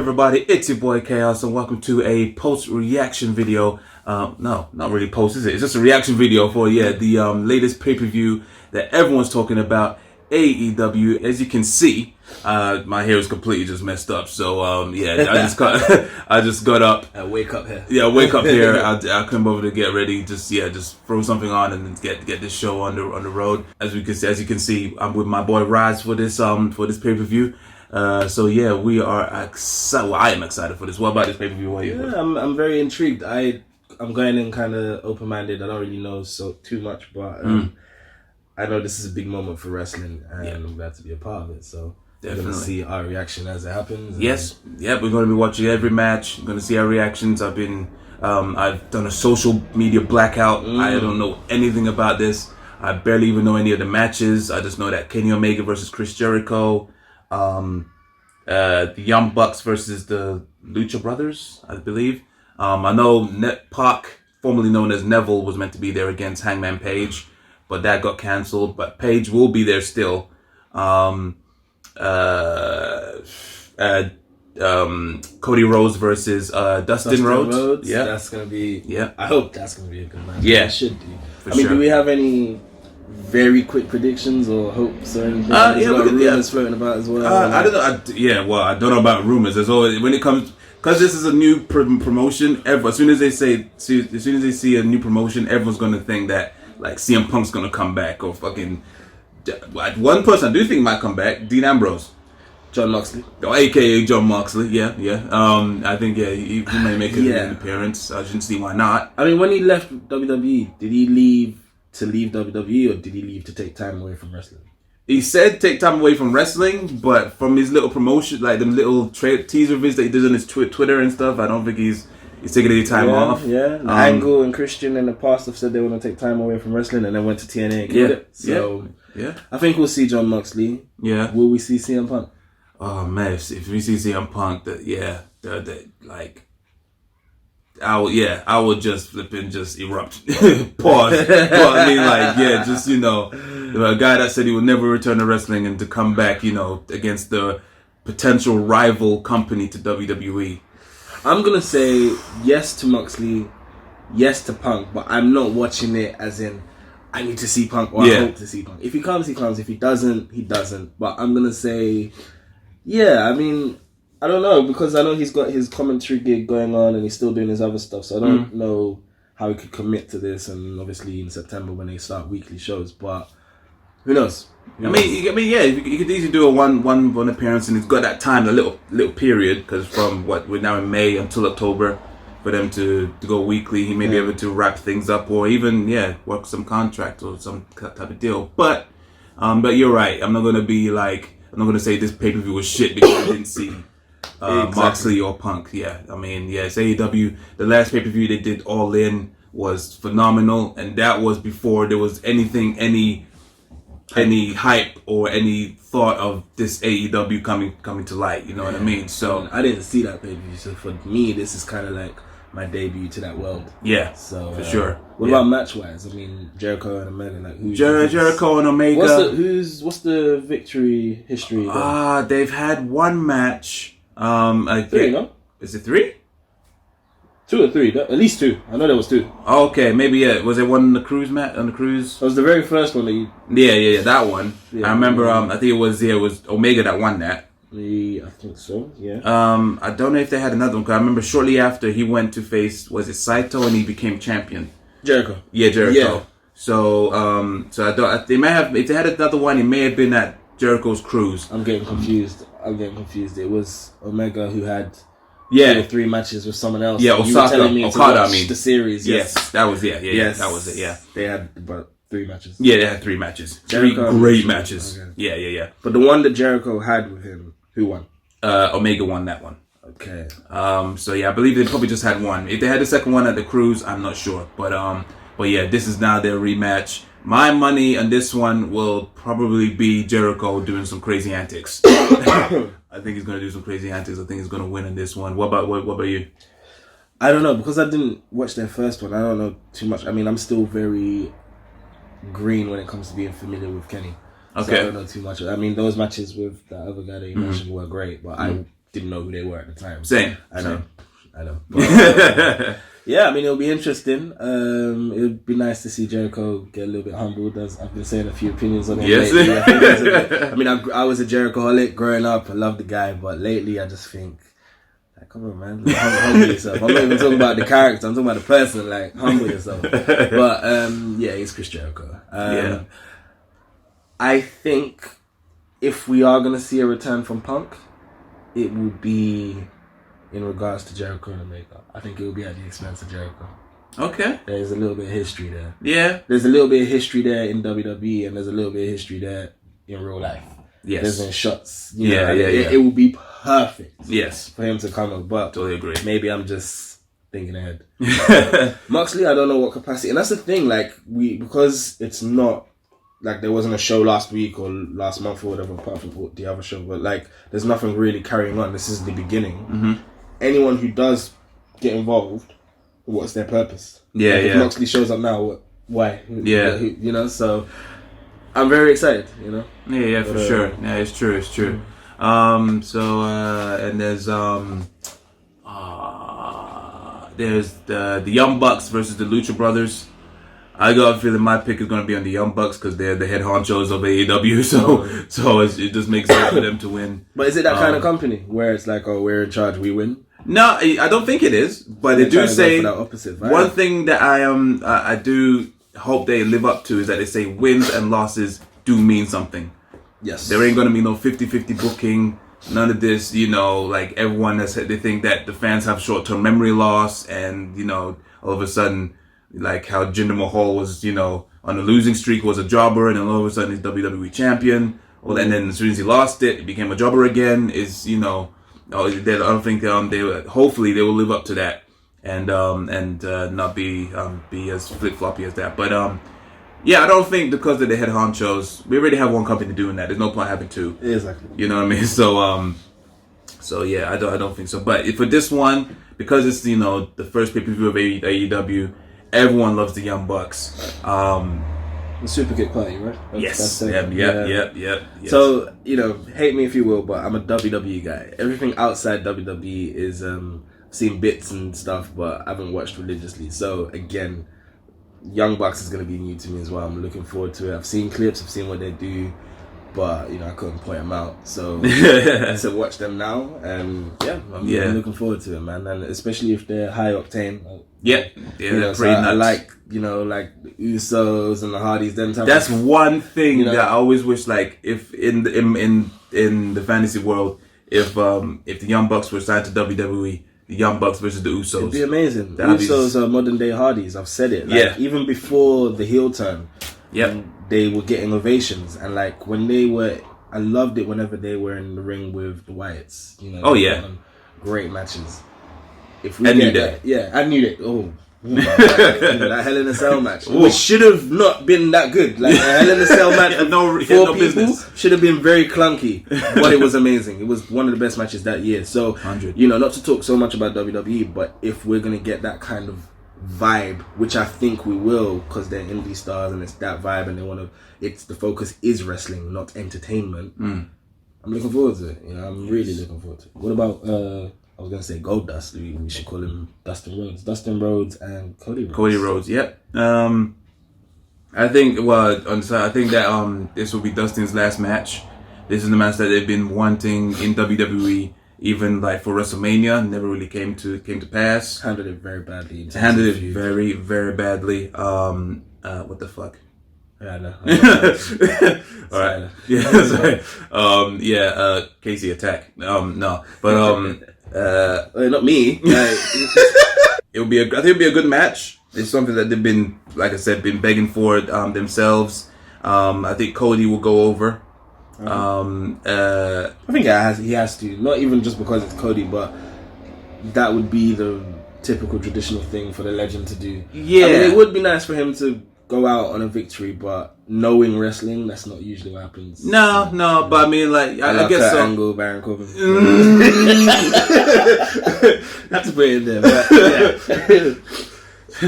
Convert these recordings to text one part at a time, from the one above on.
everybody? It's your boy Chaos, and welcome to a post-reaction video. No, not really post, is it? It's just a reaction video for, the latest pay-per-view that everyone's talking about, AEW. As you can see, my hair is completely just messed up. So, I just got up. Wake up here. Yeah, wake up here. I come over to get ready. Just throw something on and get this show on the road. As you can see, I'm with my boy Ridez for this pay-per-view. We are excited. Well, I am excited for this. What about this pay-per-view? I'm very intrigued. I'm going in kind of open-minded. I don't really know too much, but I know this is a big moment for wrestling, and I'm glad to be a part of it. So definitely, we're gonna see our reaction as it happens. Yes, we're gonna be watching every match. We're gonna see our reactions. I've done a social media blackout. I don't know anything about this. I barely even know any of the matches. I just know that Kenny Omega versus Chris Jericho. The Young Bucks versus the Lucha Brothers, I believe. I know Pac, formerly known as Neville, was meant to be there against Hangman Page, but that got cancelled. But Page will be there still. Cody Rhodes versus Dustin Rhodes. Yeah, that's gonna be. Yeah, I hope that's gonna be a good match. Yeah, it should be. Do we have any very quick predictions or hopes or anything? Rumors floating about as well. I don't know. I don't know about rumors. There's always, when it comes, because this is a new promotion. As soon as they see a new promotion, everyone's gonna think that like CM Punk's gonna come back or fucking. One person I do think might come back, Dean Ambrose. John Moxley. AKA John Moxley, yeah. I think, he may make an appearance. I shouldn't see why not. I mean, when he left WWE, did he leave to leave WWE or did he leave to take time away from wrestling? He said take time away from wrestling, but from his little promotion, like them little teaser vids that he did on his Twitter and stuff, I don't think he's taking any time off. Yeah, Angle and Christian in the past have said they want to take time away from wrestling and then went to TNA and killed it. So, I think we'll see John Moxley. Yeah. Will we see CM Punk? Oh man, if we see CM Punk, I would just flip and just erupt. Pause. Well, I mean, a guy that said he would never return to wrestling and to come back, against the potential rival company to WWE. I'm gonna say yes to Moxley, yes to Punk, but I'm not watching it as in I need to see Punk or I hope to see Punk. If he comes, he comes. If he doesn't, he doesn't. But I'm gonna say, I mean, I don't know, because I know he's got his commentary gig going on and he's still doing his other stuff, so I don't know how he could commit to this, and obviously in September when they start weekly shows, but who knows? You could easily do a one appearance, and it's got that time, a little period, because from we're now in May until October, for them to go weekly. He may be able to wrap things up, or even work some contract or some type of deal. But you're right. I'm not gonna say this pay-per-view was shit because I didn't see Moxley or Punk. It's AEW. The last pay-per-view they did All In was phenomenal, and that was before there was any hype or any thought of this AEW coming to light. You know what I mean? So I didn't see that pay-per-view. So for me, this is kind of like my debut to that world. Yeah. So for sure. What about match-wise? I mean, Jericho and Omega. Jericho and Omega. What's the victory history? They've had one match. 3, no? Is it 3? 2 or 3, at least 2. I know there was 2. Okay, maybe Was it one on the cruise match? On the cruise? That was the very first one that you. Yeah, that one. Yeah, I remember. I think it was Omega that won that. I think so. Yeah. I don't know if they had another one, because I remember shortly after he went to face, was it Saito, and he became champion. Jericho. Yeah, Jericho. Yeah. So I don't. They may have. If they had another one, it may have been at Jericho's cruise. I'm getting confused. It was Omega who had 2 or 3 matches with someone else. Yeah, Okada. I mean, the series. Yes, that was it. Yeah, yes, that was it. Yeah, they had about 3 matches. Yeah, they had 3 matches. Jericho, 3 great matches. Okay. Yeah. But the one that Jericho had with him, who won? Omega won that one. Okay. I believe they probably just had one. If they had the second one at the cruise, I'm not sure. But this is now their rematch. My money on this one will probably be Jericho doing some crazy antics. I think he's gonna do some crazy antics. I think he's gonna win in this one. What about you? I don't know, because I didn't watch their first one. I don't know too much. I mean, I'm still very green when it comes to being familiar with Kenny. Okay. So I don't know too much. I mean, those matches with the other guy that you mentioned were great, but I didn't know who they were at the time. Same. I know. But, yeah, I mean, it'll be interesting. It would be nice to see Jericho get a little bit humbled. As I've been saying a few opinions on him lately. I mean, I was a Jericho-holic growing up. I love the guy, but lately I just think, like, come on, man, like, humble yourself. I'm not even talking about the character. I'm talking about the person. Like, humble yourself. But yeah, he's Chris Jericho. Yeah. I think if we are gonna see a return from Punk, it will be in regards to Jericho and Omega. I think it will be at the expense of Jericho. Okay. There's a little bit of history there. Yeah. There's a little bit of history there in WWE, and there's a little bit of history there in real life. Yes. There's been shots. It will be perfect. Yes. For him to come up, but Totally agree. maybe I'm just thinking ahead. Moxley, I don't know what capacity, and that's the thing. Like because it's not. Like, there wasn't a show last week or last month or whatever, apart from the other show. But, like, there's nothing really carrying on. This is the beginning. Mm-hmm. Anyone who does get involved, what's their purpose? Yeah, like, yeah. If Moxley shows up now, why? Yeah. You know, so I'm very excited, you know? Yeah, for sure. Yeah, it's true. And there's the Young Bucks versus the Lucha Brothers. I got a feeling my pick is going to be on the Young Bucks because they're the head honchos of AEW, so it just makes sense for them to win. But is it that kind of company where it's like, oh, we're in charge, we win? No, I don't think it is. But they do say that opposite vibe. One thing that I do hope they live up to is that they say wins and losses do mean something. Yes, there ain't going to be no 50-50 booking. None of this, like everyone they think that the fans have short-term memory loss, and all of a sudden. Like how Jinder Mahal was, on a losing streak, was a jobber, and then all of a sudden he's WWE champion. Well, and then as soon as he lost it, he became a jobber again. I don't think hopefully they will live up to that and not be as flip floppy as that. But yeah, I don't think because they're the head honchos, we already have one company doing that. There's no point having two. Exactly. You know what I mean? So yeah, I don't think so. But for this one, because it's the first pay-per-view of AEW. Everyone loves the Young Bucks. The Super Kick Party, right? Yes. Yep. So, hate me if you will, but I'm a WWE guy. Everything outside WWE is seen bits and stuff, but I haven't watched religiously. So, again, Young Bucks is going to be new to me as well. I'm looking forward to it. I've seen clips, I've seen what they do, but, I couldn't point them out. So, to watch them now, I'm looking forward to it, man. And especially if they're high octane. So I like the Usos and the Hardys. That's one thing that I always wish, like, if in the fantasy world, if the Young Bucks were signed to WWE, the Young Bucks versus the Usos, it'd be amazing. The Usos are modern day Hardys. I've said it. Even before the heel turn, they were getting ovations, and like when they were, I loved it whenever they were in the ring with the Wyatts. Great matches. If we I knew that. Yeah, I knew that. Oh, that Hell in a Cell match, which should have not been that good. Like a Hell in a Cell match with four people should have been very clunky, but it was amazing. It was one of the best matches that year. So, 100. Not to talk so much about WWE, but if we're gonna get that kind of vibe, which I think we will, because they're indie stars and it's that vibe, and they want to. It's the focus is wrestling, not entertainment. I'm looking forward to it. I'm really looking forward to it. What about? I was going to say Goldust. We should call him Dustin Rhodes. Dustin Rhodes and Cody Rhodes. Cody Rhodes, yep. I think that this will be Dustin's last match. This is the match that they've been wanting in WWE, even like for WrestleMania. Never really came to pass. Handled it very badly. Handled it very, very badly. What the fuck? Yeah, I know. All right. Yeah, sorry. Casey Attack. No, but not me. It'll be I think it'll be a good match. It's something that they've been, like I said, been begging for themselves. I think Cody will go over. I think he has to. Not even just because it's Cody, but that would be the typical traditional thing for the legend to do. Yeah, it would be nice for him to go out on a victory, but knowing wrestling, that's not usually what happens. No, but I mean, like, I guess Kurt so. Angle, Baron Corbin. Have to put it in there, but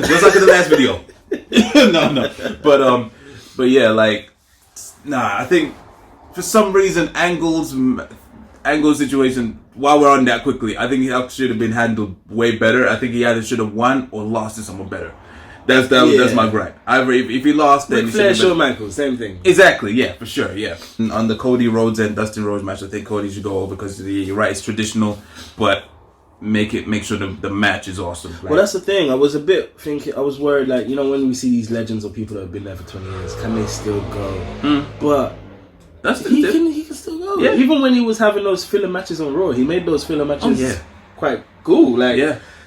just like in the last video. No, but yeah, like, I think for some reason Angle's situation while we're on that quickly, I think he should have been handled way better. I think he either should have won or lost to someone better. That's my gripe. If he lost, then Ric Flair, Shawn Michaels, same thing. Exactly, yeah, for sure, yeah. On the Cody Rhodes and Dustin Rhodes match, I think Cody should go over because you're right, it's traditional, but make sure the match is awesome. Like, well, that's the thing. I was a bit thinking. I was worried, like, you know, when we see these legends or people that have been there for 20 years, can they still go? But he can still go. Yeah. Even when he was having those filler matches on Raw, he made those filler matches quite cool. Like,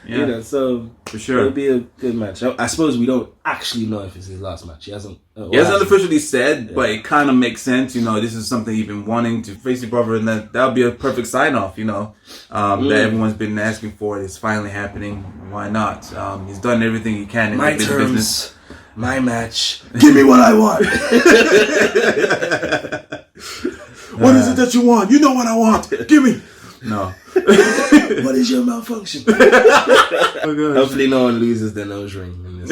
you know, so for sure, it'll be a good match. I suppose we don't actually know if it's his last match. He hasn't officially said, but it kind of makes sense. You know, this is something he's been wanting to face your brother, and that'll be a perfect sign off. You know, that everyone's been asking for. It's finally happening. Why not? He's done everything he can in my the terms, business. My match. Give me what I want. What is it that you want? You know what I want. Give me. No. What is your malfunction? Hopefully no one loses their nose ring in this.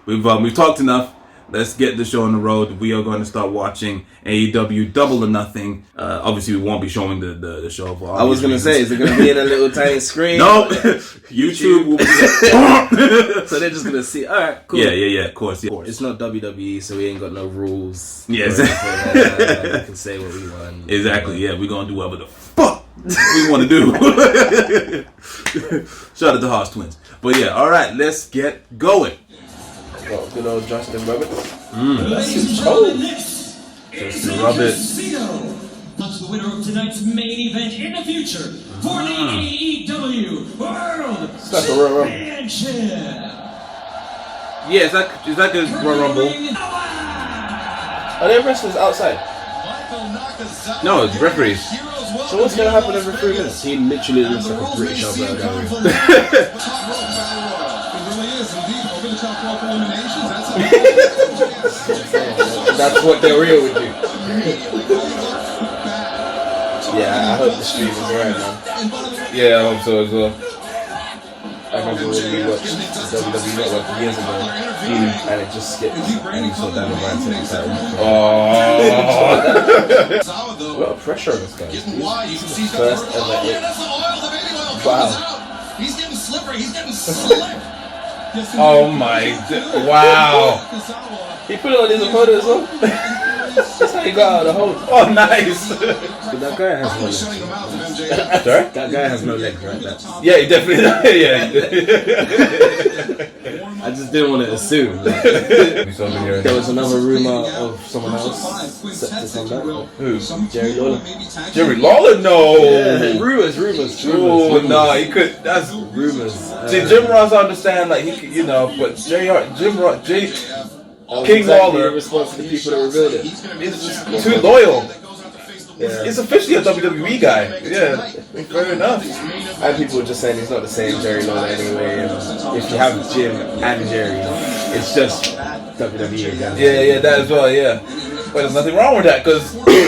We've talked enough. Let's get the show on the road. We are going to start watching AEW Double or Nothing. Obviously, we won't be showing the show. For I was going to say, is it going to be in a little tiny screen? No. YouTube will be so they're just going to see. All right, cool. Yeah, of course. It's not WWE, so we ain't got no rules. Yeah, exactly. We can say what we want. Exactly, yeah. We're going to do whatever the fuck we want to do. Shout out to Haas Twins. But yeah, all right, let's get going. Well, good old Justin Roberts. Justin Roberts. The winner of tonight's main event in the future for the AEW World Championship. Yeah, is that the Royal Rumble? Are there wrestlers outside? No, it's referees. So what's gonna happen every 3 minutes? He literally looks like a British Alberta. That's what they're real with you. Yeah, I hope the stream is alright, man. Yeah, I hope so as well. I remember when we watched WWE Network years ago, and it just skipped, and you saw Daniel Bryan take the title. Oh, a lot of pressure on this guy. This is his first ever hit. Wow. He's getting slippery. He's getting slick. Oh my! Wow! He put it on his opponent as well. That's how he got out of the hole. Oh, nice! But that guy has no legs. Sorry? That guy has no legs, right? Yeah, he definitely. Yeah. I just didn't want to assume. There was another rumor of someone else set to come back. Who? Jerry Lawler. Jerry Lawler? No. Yeah, rumors. Oh no, he could. That's rumors. See, Jim Ross, I understand, like he could, you know, but King Lawler, in response to the people that revealed it, is just too loyal. Yeah. He's officially a WWE guy. Yeah, fair enough. And people were just saying he's not the same Jerry Lawler anyway. And if you have Jim and Jerry, it's just WWE again. Yeah, that as well. Yeah, but there's nothing wrong with that because they're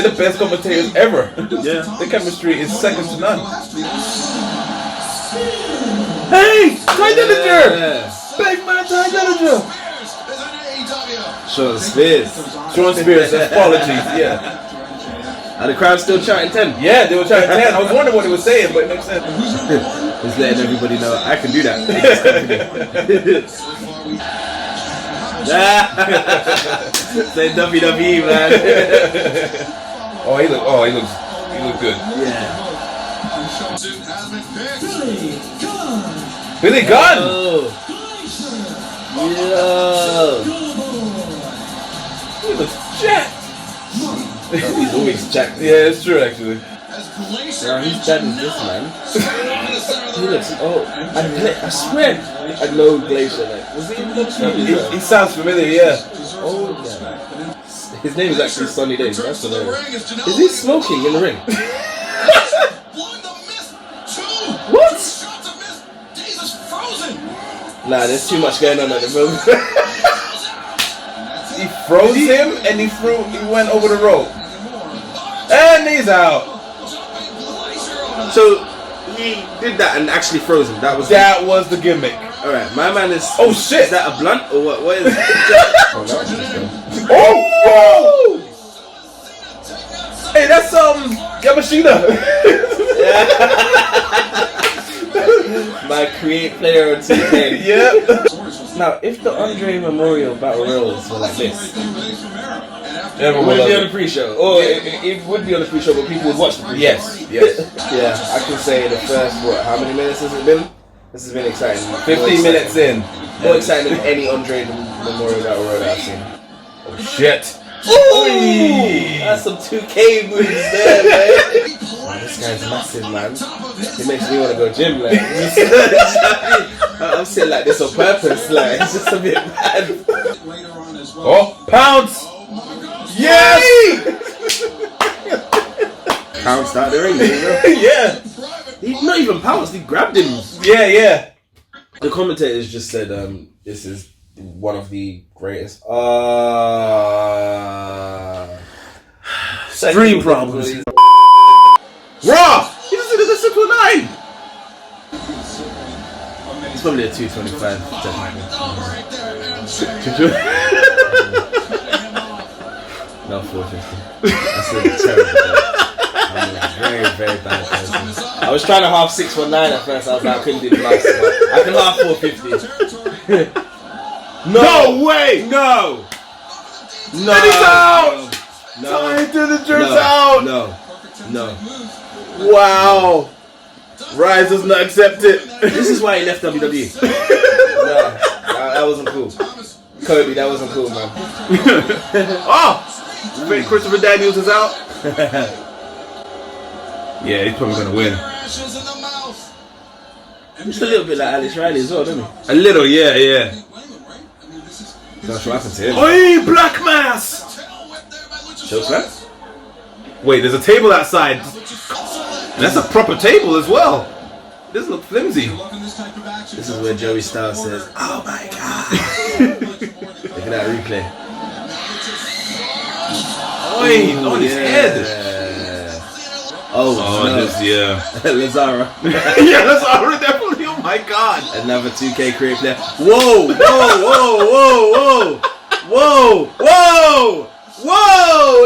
the best commentators ever. Yeah, the chemistry is second to none. Hey, Ty Dillinger! Yeah. Big man, Ty Dillinger! Sean Spears, apologies, yeah. And the crowd still chanting 10. Yeah, they were chanting 10. I was wondering what he was saying, but it makes sense. Just letting everybody know I can do that. Say WWE, man. He looks good. Yeah. Billy Gunn! Yo. He looks jacked. He's always jacked. Yeah, it's true actually. Yeah, he's bad as this, man. He looks. I swear, I know Glacier. Like, was he in He sounds familiar, yeah. Oh yeah. His name is actually Sunny Days. That's hilarious. Is he smoking in the ring? What? Nah, there's too much going on at the moment. He froze him and he went over the rope. And he's out. So he did that and actually froze him. That was the gimmick. Alright, my man is. Oh shit! Is that a blunt or what? What is it? Oh! Hey, that's Yamashita. My create player on 2K. Yep. Now, if the Andre Memorial Battle Royals were like this, Everyone would it be loves on the pre-show? Or it would be on the pre-show, but people would watch the pre-show. Yes. Yeah, I can say the first, how many minutes has it been? This has been exciting. 15 minutes in. More exciting than any Andre Memorial Battle Royal that I've seen. Oh shit. Ooh! That's some 2K moves there, man. Wow, this guy's massive, man. It makes me want to go gym, like. I'm sitting like this on purpose, like. It's just a bit mad. Oh, pounce! Yes! Pounced out the ring, bro. Yeah. He not even pounced, he grabbed him. Yeah. The commentators just said, this is one of the greatest. Extreme problems. Raw! He just did a 619! It's probably a 225. No, 450. That's a terrible day. I'm a very, very bad person. I was trying to half 619 at first. I was like, I couldn't do the plus, but I can half 450. No way! No! No! And he's out! No! Tie to the jerk's out! No! Wow! Ridez does not accept it. This is why he left WWE. No, that wasn't cool. Cody, that wasn't cool, man. Oh! Wait, Christopher Daniels is out. Yeah, he's probably gonna win. Just a little bit like Alex Riley as well, doesn't he? A little, yeah. That's what happened to him. Oi, Black Mass! Chokeslam? Wait, there's a table outside. And that's a proper table as well. It doesn't look flimsy. This is where Joey Styles says, "Oh my god!" Look at that replay. Oi, on his head. Oh no. Yeah. Lazara. Yeah, that's already definitely. Oh my god. Another 2K career player. Whoa!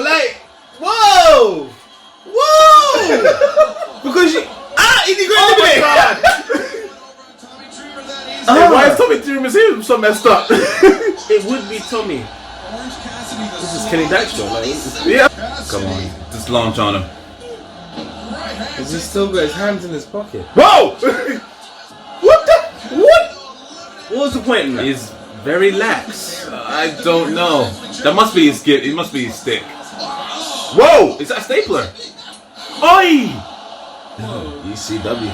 Like, whoa! Because you he grabbed it. Why is Tommy Dreamer's here so messed up? It would be Tommy. This is Kenny Dykstra, like. Yeah. Come on, just launch on him. Has he still got his hands in his pocket? Whoa! What? What was the point in that? He's very lax. I don't know. That must be his gift. It must be his stick. Whoa! Is that a stapler? Oi! ECW.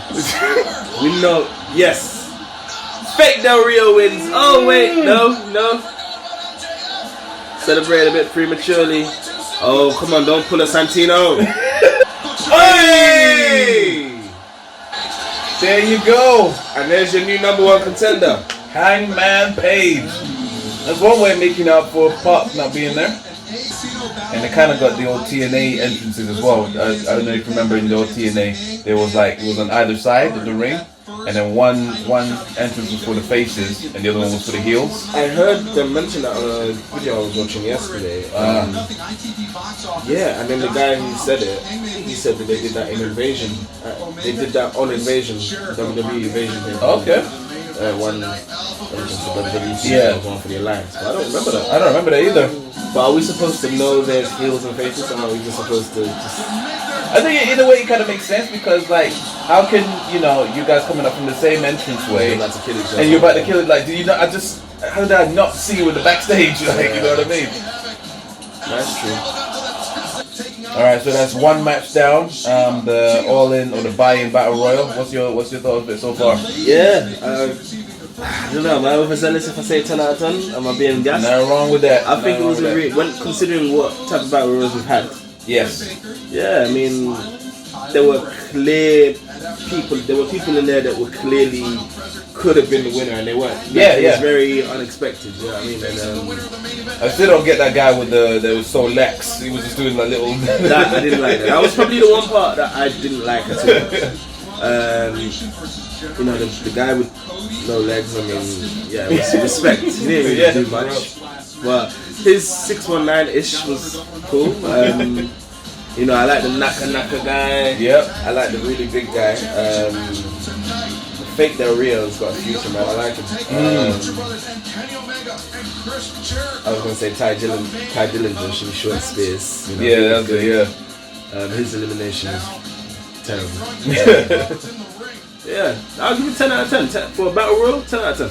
We know. Yes. Fake Del Rio wins. Oh wait, no. Celebrate a bit prematurely. Oh come on, don't pull a Santino. Hey! There you go. And there's your new #1 contender. Hangman Page. That's one way of making up for Pop not being there. And they kind of got the old TNA entrances as well. I don't know if you remember in the old TNA, there was like, it was on either side of the ring. And then one entrance was for the faces and the other one was for the heels. I heard them mention that on a video I was watching yesterday. Yeah, and then the guy who said it, he said that they did that in Invasion. They did that on Invasion, WWE Invasion. Okay. One for WWE, yeah, one for the Alliance. But I don't remember that. I don't remember that either. But are we supposed to know there's heels and faces, or are we just supposed to just... I think either way it kind of makes sense because, like, how can, you guys coming up from the same entranceway and you're about to kill it, like, do you not, how did I not see you in the backstage, like, you know what I mean? That's true. Alright, so that's one match down, the all-in or the buy-in battle royal. What's your thoughts of it so far? Yeah, I don't know, am I overzealous if I say 10 out of 10? Am I being gassed? Nothing wrong with that. I think it was when considering what type of battle royals we've had. Yes. Yeah, I mean, there were people in there that were clearly could have been the winner and they weren't. It was very unexpected, you know what I mean? And I still don't get that guy that was so lax. He was just doing like little... I didn't like that. That was probably the one part that I didn't like at all. The guy with no legs, I mean, yeah, it was respect. He didn't really do much. But his 619-ish was cool. You know, I like the Naka guy. Yep. I like the really big guy. Fake Del Rio's got a future, man. I like him. I was gonna say Ty Dillinger should be short spears. You know, Yeah, that's good. Yeah. His elimination is terrible. Yeah, I'll give it 10 out of 10. For a battle royal, 10 out of 10.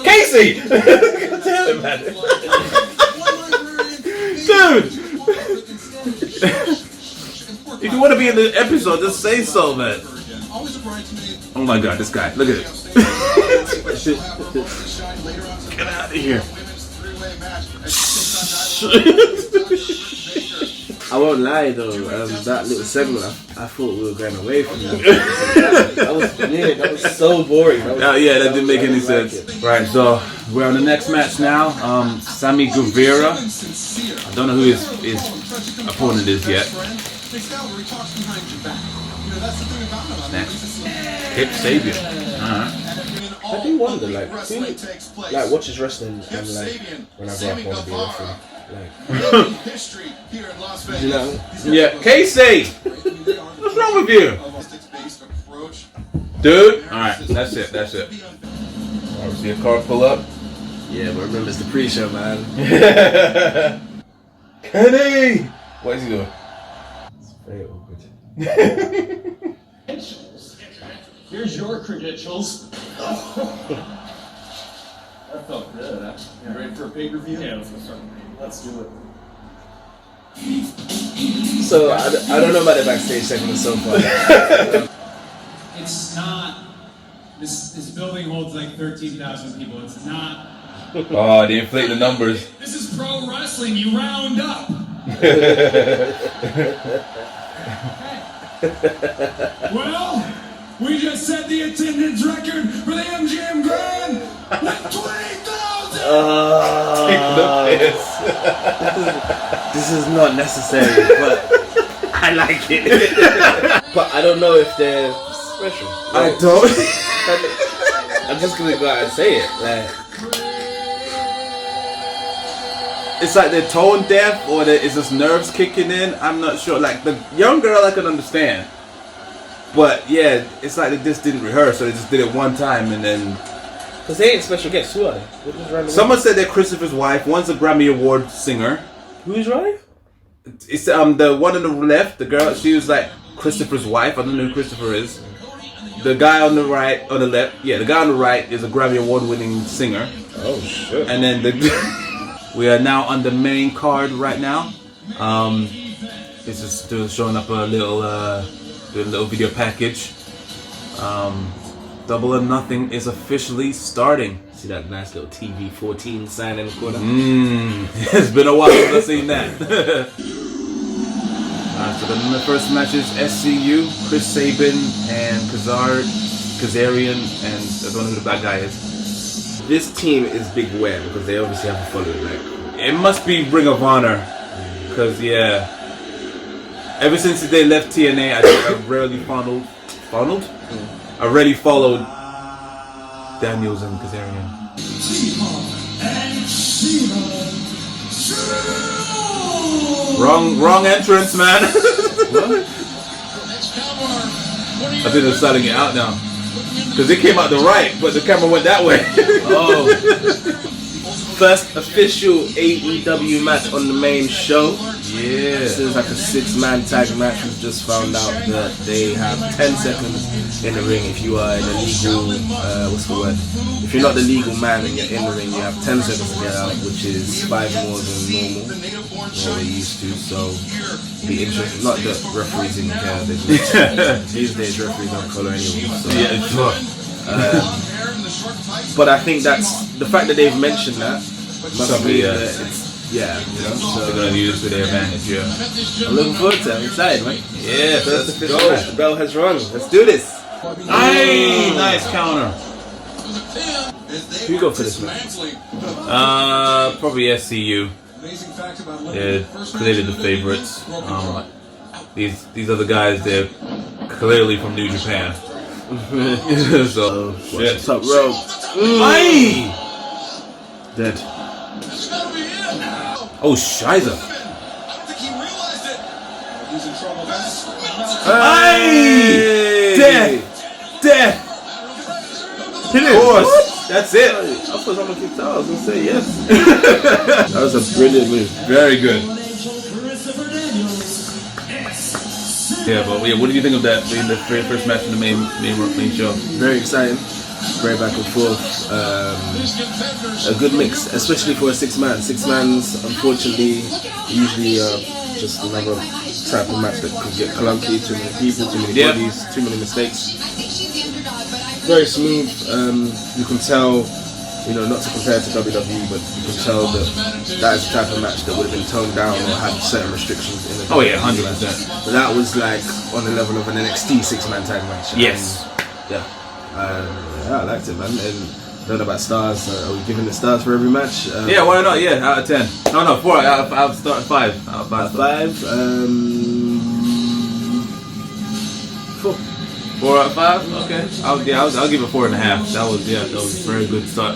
Casey! Tell him, man. Dude! If you want to be in the episode, just say so, man. Oh my god, this guy. Look at it. Get out of here. I won't lie though, that little segment, I thought we were going away from that. That was so boring. That didn't make any sense. Right, so we're on the next match now. Sammy Guevara. I don't know who his opponent is yet. Next. Hip Sabian. Alright. I do wonder, like watches wrestling and like when I grow up I want to be wrestling. Like, you know? Yeah, Casey! What's wrong with you? Dude? Alright, that's it. Alright, see a car pull up. Yeah, but remember it's the pre-show, man. Kenny! What is he doing? It's very awkward. Here's your credentials. That felt good. You ready for a pay-per-view? Yeah, let's do it. So I don't know about the backstage segment so far. It's not. This building holds like 13,000 people. It's not. Oh, they inflate the numbers. This is pro wrestling. You round up. Well, we just set the attendance record for the MGM Grand with 20,000. This is not necessary, but I like it. But I don't know if they're special. I don't. I'm just gonna go out and say it. Like, it's like they're tone deaf or is this nerves kicking in? I'm not sure. Like the young girl I can understand. But yeah, it's like they just didn't rehearse, so they just did it one time and then. Because they ain't special guests, who are they? Someone said they're Christopher's wife. One's a Grammy Award singer. Who's wife? It's the one on the left, the girl. She was like Christopher's wife. I don't know who Christopher is. The guy on the right, on the left, the guy on the right is a Grammy Award winning singer. Oh shit! And then we are now on the main card right now. It's just still showing up a little video package. Double or Nothing is officially starting. See that nice little TV 14 sign in the corner? It's been a while since I've seen that. So the first match is SCU, Chris Sabin and Kazarian, and I don't know who the bad guy is. This team is big where because they obviously have a following. Like, it must be Ring of Honor, because ever since they left TNA, I've rarely I already followed Daniels and Kazarian. Wrong entrance, man. What? I think they're selling it out now. Because it came out the right, but the camera went that way. Oh. First official AEW match on the main show. Yeah. This is like a 6-man tag match. We've just found out that they have 10 seconds in the ring. If you are in a legal, if you're not the legal man and you're in the ring, you have 10 seconds to get out, which is 5 more than normal, what we're used to. So, be interesting. Not that referees even care. These days, referees don't color anyway. So. Yeah, sure. But I think that's the fact that they've mentioned that must be Yeah, you know, so They're gonna use it to their advantage. Yeah. I'm looking forward to it. I'm excited, man. Yeah. First Let's official go. match. The bell has rung. Let's do this. Hey, nice counter. Who you go for this match? Probably SCU. They're clearly the favorites. These other guys, they're clearly from New Japan. So, shit. Top rope. Hey! Dead. Oh, Shiza. I don't think he realized it. He's in trouble. Hey! Death! Death! Of course. That's it. I thought someone kicked out. I was gonna say yes. That was a brilliant move. Very good. Yeah, but yeah, what do you think of that being the very first match in the main show? Very exciting. Very back and forth. A good mix, especially for a 6-man. 6-mans, unfortunately, usually just another type of match that could get clunky. Too many people, too many bodies, too many mistakes. Very smooth. You can tell, not to compare to WWE, but you can tell that is the type of match that would have been toned down or had certain restrictions in it. Oh yeah, 100%. But that was like on the level of an NXT 6-man tag match. Yes. Yeah, I liked it, man. And I don't know about stars. Are we giving the stars for every match? Yeah, why not? Yeah, out of 10. No, 4. Out of 5. Out of 5. 5. 4. 4 out of 5. Okay. I'll give it 4.5. That was a very good start.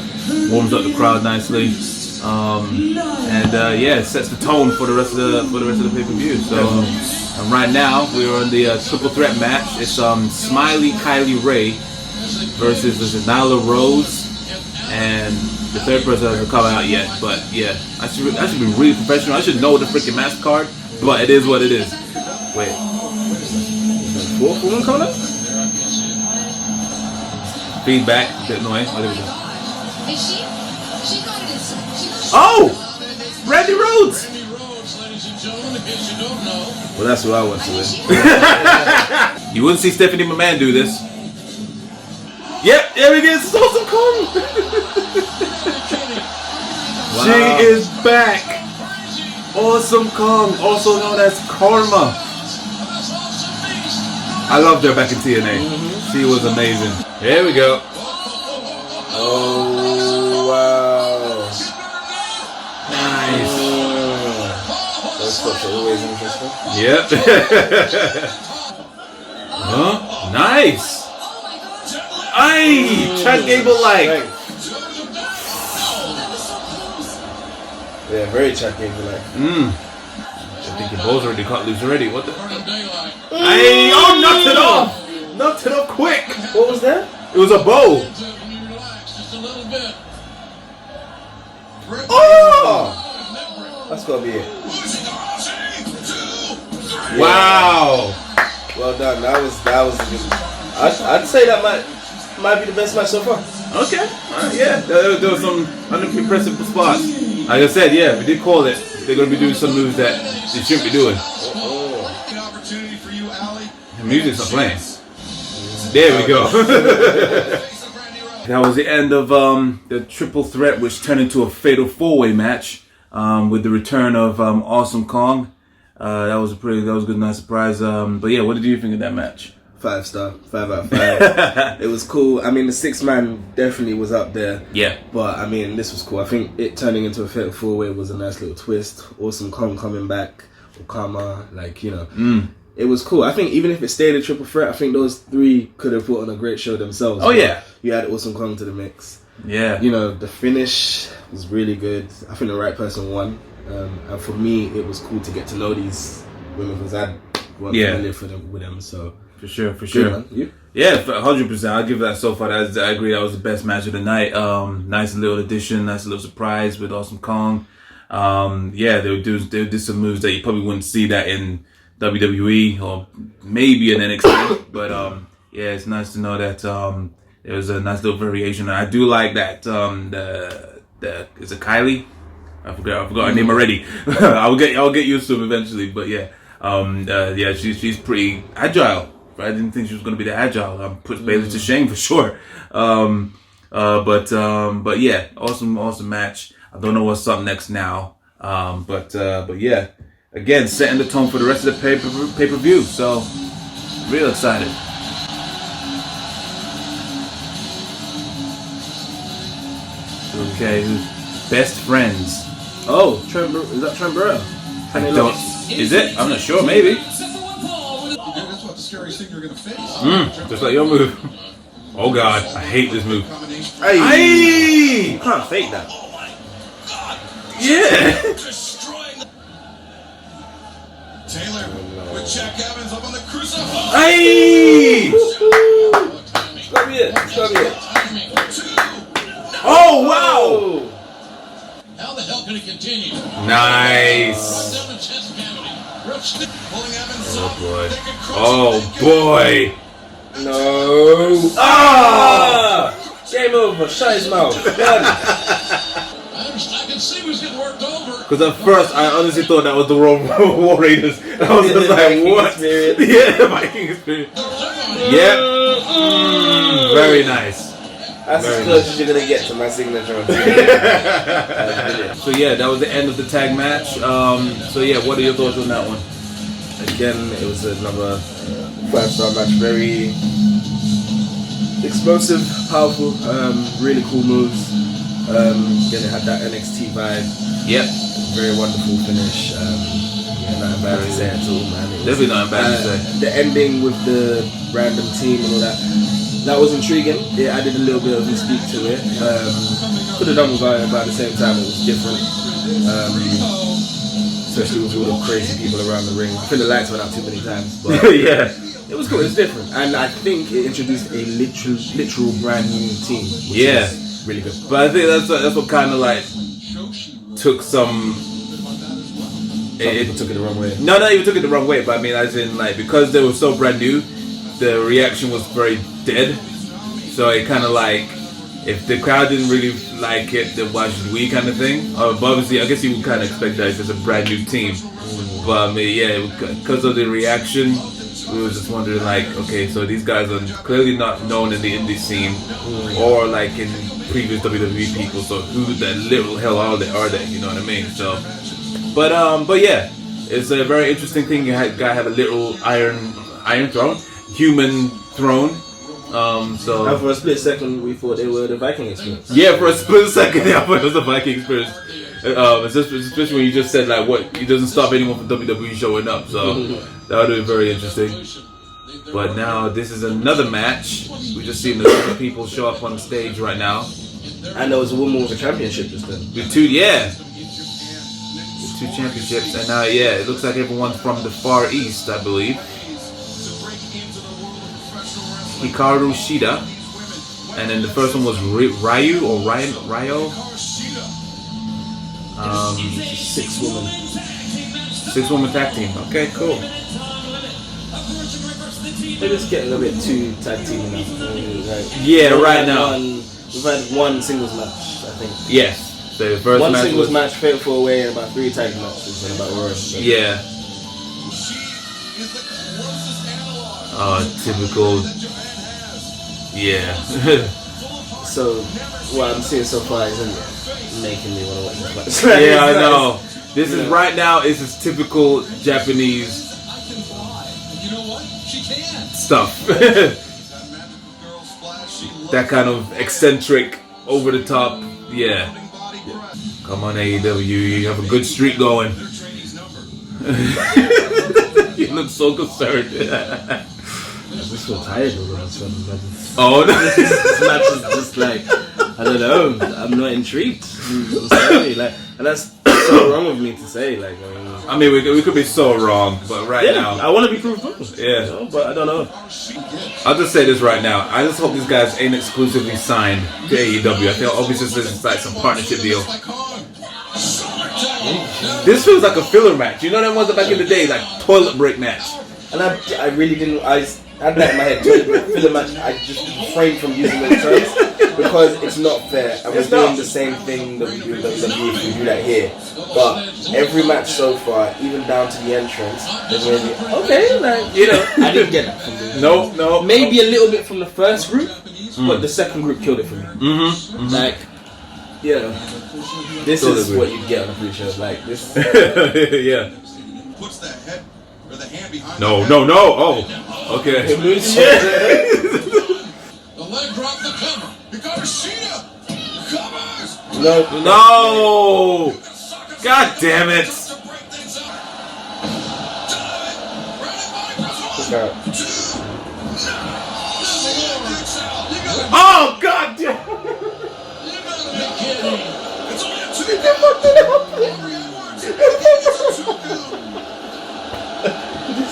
Warms up the crowd nicely. It sets the tone for the rest of the pay-per-view. So and right now we're on the triple threat match. It's Smiley Kylie Ray versus Nyla Rhodes, and the third person hasn't come out yet. But yeah, I should be really professional. I should know the freaking match card, but it is what it is. Wait, 4 for one coming up? Feedback, a bit annoying. Oh, there we go. Is she? She got it. Oh, Randy Rhodes. Well, that's what I want to win. You wouldn't see Stephanie McMahon do this. Yep, there we go. It's Awesome Kong. Wow. She is back. Awesome Kong, also known as Karma. I loved her back in TNA. She was amazing. Here we go. Oh, wow. Nice. Those spots are always interesting. Yep. Huh? Nice. Aye, Chad Gable like. Yeah, very Chad Gable like. I think your balls already cut loose already. What the? Hey, oh, knocked it off. Knocked it off quick. What was that? It was a bow. Oh! That's gotta be it. Wow. Well done. That was a good. I'd say that might be the best match so far. Okay. Yeah. There was some impressive spots. Like I said, yeah, we did call it. They're gonna be doing some moves that they shouldn't be doing. The music's not playing. There we go. That was the end of the triple threat, which turned into a fatal 4-way match with the return of Awesome Kong. That was a good, nice surprise. But yeah, what did you think of that match? 5 star, 5 out of 5. It was cool. I mean, the 6-man definitely was up there. Yeah. But I mean, this was cool. I think it turning into a fatal 4-way was a nice little twist. Awesome Kong coming back, Okama, it was cool. I think even if it stayed a triple threat, I think those 3 could have put on a great show themselves. Oh yeah. You had Awesome Kong to the mix. Yeah. The finish was really good. I think the right person won. And for me, it was cool to get to know these women because I'd worked familiar with them. So for sure. good, man. You? Yeah, 100%. I'll give that so far. I agree. That was the best match of the night. Nice little addition, nice little surprise with Awesome Kong. They would do some moves that you probably wouldn't see that in WWE or maybe in NXT. But it's nice to know that there was a nice little variation. And I do like that. Is it Kylie? I forgot her name already. I'll get used to him eventually. But she's pretty agile. I didn't think she was going to be that agile. Puts Bayley to shame for sure. But yeah, awesome match. I don't know what's up next now. But yeah, again, setting the tone for the rest of the pay-per-view. So, real excited. Okay, best friends. Oh, is that Trent Burrell? I don't. Is it? I'm not sure. Maybe. That's what the scariest thing you're gonna face. Just like your move. Oh God, I hate this move. Hey, you can't fake that. Yeah. Taylor with Jack Evans up on the crucifix. Hey. It's gotta be it. Oh wow. How the hell can it continue? Nice. Down the chest cavity. Pulling Evans Oh up. boy. They can crush Oh it. boy. No. Ah! Game over. Shut his mouth. Done. I can see who's getting worked over. Because at first I honestly thought that was the War Raiders. I was just like, Viking what? experience. Yeah, the Viking experience. Yep. Very nice. That's Very as close as you're gonna get to my signature on TV. So yeah, that was the end of the tag match. So yeah, what are your thoughts on that one? Again, it was another 5-star match. Very explosive, powerful, really cool moves. Again, it had that NXT vibe. Yep. Very wonderful finish. Yeah, nothing bad to say at all, man. It was, Definitely nothing bad to say. The ending with the random team and all that. That was intriguing. It added a little bit of mystique to it. Could have done without it, but at the same time, it was different. Especially with all the crazy people around the ring. I think the lights went out too many times, but Yeah. it was cool. It was different, and I think it introduced a literal brand new team. Which Yeah. is really good. But I think that's what kind of like took some. People took it the wrong way. No, not even took it the wrong way, but I mean, as in like because they were so brand new, the reaction was very dead. So it kind of like if the crowd didn't really like it, then why should we kind of thing? But obviously, I guess you would kind of expect that it's just a brand new team. But I mean, yeah, because of the reaction, we were just wondering like, okay, so these guys are clearly not known in the indie scene or like in previous WWE people. So who the little hell are they? You know what I mean? So, but yeah, it's a very interesting thing. You gotta have a little iron throne, human throne. And for a split second, we thought they were the Viking experience. Yeah, for a split second, yeah, but it was a Viking experience. Especially when you just said like, what it doesn't stop anyone from WWE showing up. So that would be very interesting. But now this is another match. We just seen the other people show up on the stage right now. And there was a woman with a championship just then. With two championships, and now it looks like everyone's from the Far East, I believe. Hikaru Shida, and then the first one was Ryo. Six woman tag team. Okay, cool. They're just getting a bit too tag team now. Yeah, right now. We've had one singles match, I think. Yes. So the first One match singles was match, fatal 4-way, and about 3 tag matches, and about Royal. yeah. Typical. Yeah. So, what I'm seeing so far isn't making me want to watch this match. Yeah, I know. This is right now. This is typical Japanese stuff. That kind of eccentric, over the top. Yeah. Come on, AEW. You have a good streak going. You look so concerned. I'm just so tired of this one. Oh no. This match is just like, I don't know, I'm not intrigued. I'm sorry, like, and that's so wrong of me to say. Like, I mean, we could be so wrong, but right now, I want to be proved wrong. Yeah. You know, but I don't know. I'll just say this right now. I just hope these guys ain't exclusively signed to AEW. I feel obviously this is like some partnership deal. This feels like a filler match. You know that ones back in the day, like toilet break match. And I really didn't. I had that in my head. Filler match. I just refrained from using those terms because it's not fair. And we're doing the same thing that we do in WWE. We do that here. But every match so far, even down to the entrance, there's really okay. Like, you know, I didn't get that from them. No. Maybe a little bit from the first group, but the second group killed it for me. Like, Yeah. This Totally is agree. what you get on a pre-show. Like this. Yeah. Puts the head or the hand behind No, the no, head. no. Oh, okay. The leg dropped the cover. You got Rashida. Covers. No. No. God damn it. Just to break things up. Running body press. Look out. Oh, God damn. You gotta be kidding. It's only a 2 count. Aubrey Edwards. It's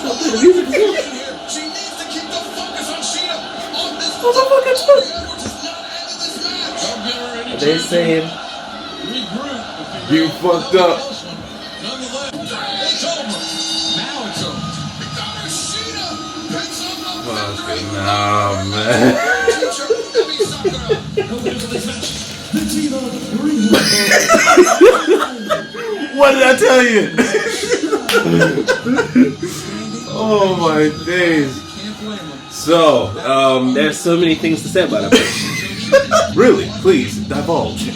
a 2 count. She needs to keep the focus on Sheeta. On this. Aubrey Edwards has not ended this match. Don't give her any They saying regroup. You fucked up. Nonetheless, it's over. Now it's over. Hikaru Shida picks up the Fucking victory. nah, man. Teacher, Emi Sakura. The team of Ridez. What did I tell you? Oh my days. Can't blame him. So, there's so many things to say about it. really, please divulge.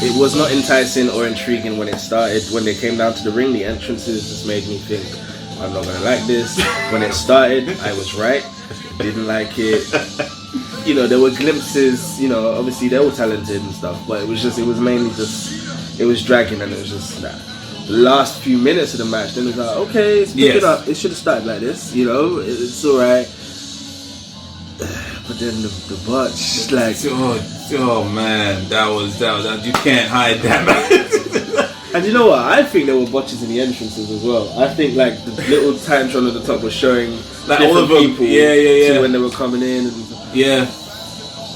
It was not enticing or intriguing when it started. When they came down to the ring, the entrances just made me think, I'm not gonna like this. When it started, I was right. Didn't like it. You know, there were glimpses, you know, obviously they were talented and stuff, but it was mainly just, it was dragging and it was just, nah. The last few minutes of the match, then it was like, okay, it's picking Yes. up. It should have started like this, you know, it's alright. But then the botch, like, Oh man, that was you can't hide that, man. and you know what? I think there were botches in the entrances as well. I think like the little Tantron at the top was showing Like all of them. people, Yeah. to when they were coming in. And Yeah,